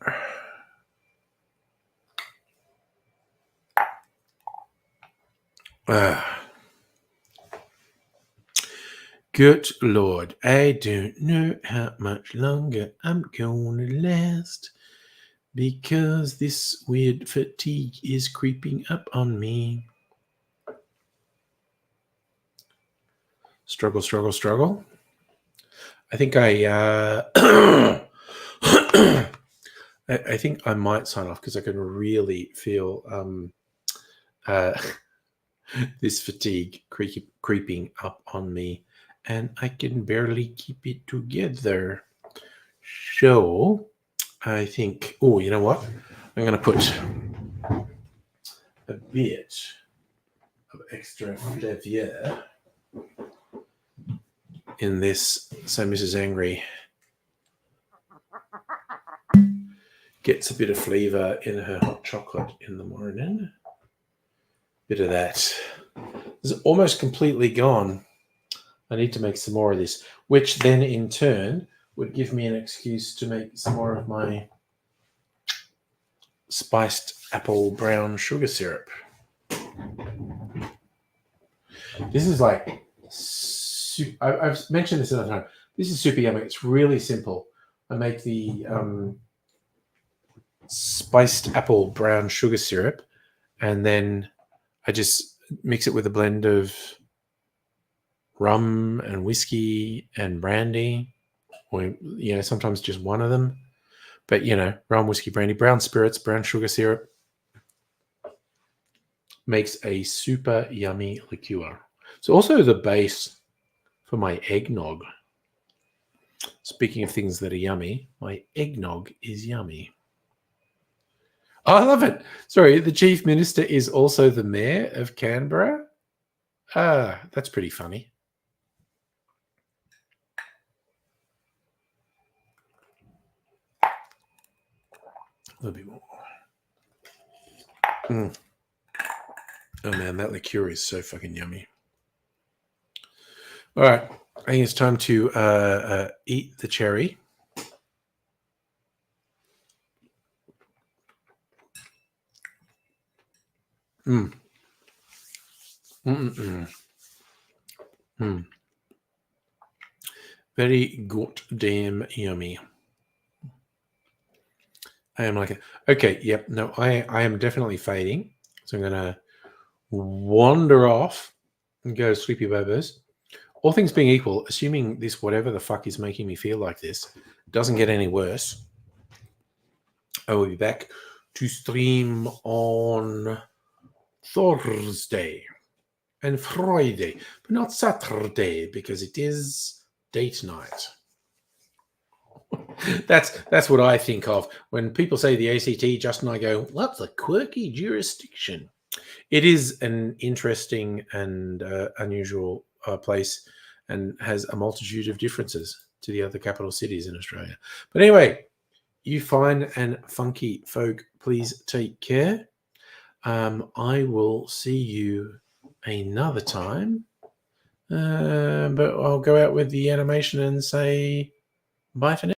Good Lord, I don't know how much longer I'm gonna last because this weird fatigue is creeping up on me. Struggle, struggle, struggle. I think I think I might sign off because I can really feel this fatigue creeping up on me, and I can barely keep it together. So I think, oh, you know what? I'm going to put a bit of extra flavor in this so Mrs. Angry gets a bit of flavor in her hot chocolate in the morning. Bit of that. It's almost completely gone. I need to make some more of this, which then in turn would give me an excuse to make some more of my spiced apple brown sugar syrup. This is like, I've mentioned this another time. This is super yummy. It's really simple. I make the spiced apple brown sugar syrup, and then I just mix it with a blend of rum and whiskey and brandy, or sometimes just one of them. But rum, whiskey, brandy, brown spirits, brown sugar syrup makes a super yummy liqueur. It's also the base for my eggnog. Speaking of things that are yummy, my eggnog is yummy. Oh, I love it. Sorry, the Chief Minister is also the Mayor of Canberra. That's pretty funny. A little bit more. Oh man, that liqueur is so fucking yummy. All right, I think it's time to eat the cherry. Very goddamn yummy. I am like, okay, yep, no, I am definitely fading. So I'm going to wander off and go to Sleepy Bobos. All things being equal, assuming this whatever the fuck is making me feel like this doesn't get any worse, I will be back to stream on Thursday and Friday, but not Saturday because it is date night. That's what I think of when people say the ACT. Justin and I go, "What's a quirky jurisdiction?" It is an interesting and unusual place, and has a multitude of differences to the other capital cities in Australia. But anyway, you fine and funky folk, please take care. I will see you another time, but I'll go out with the animation and say bye for now.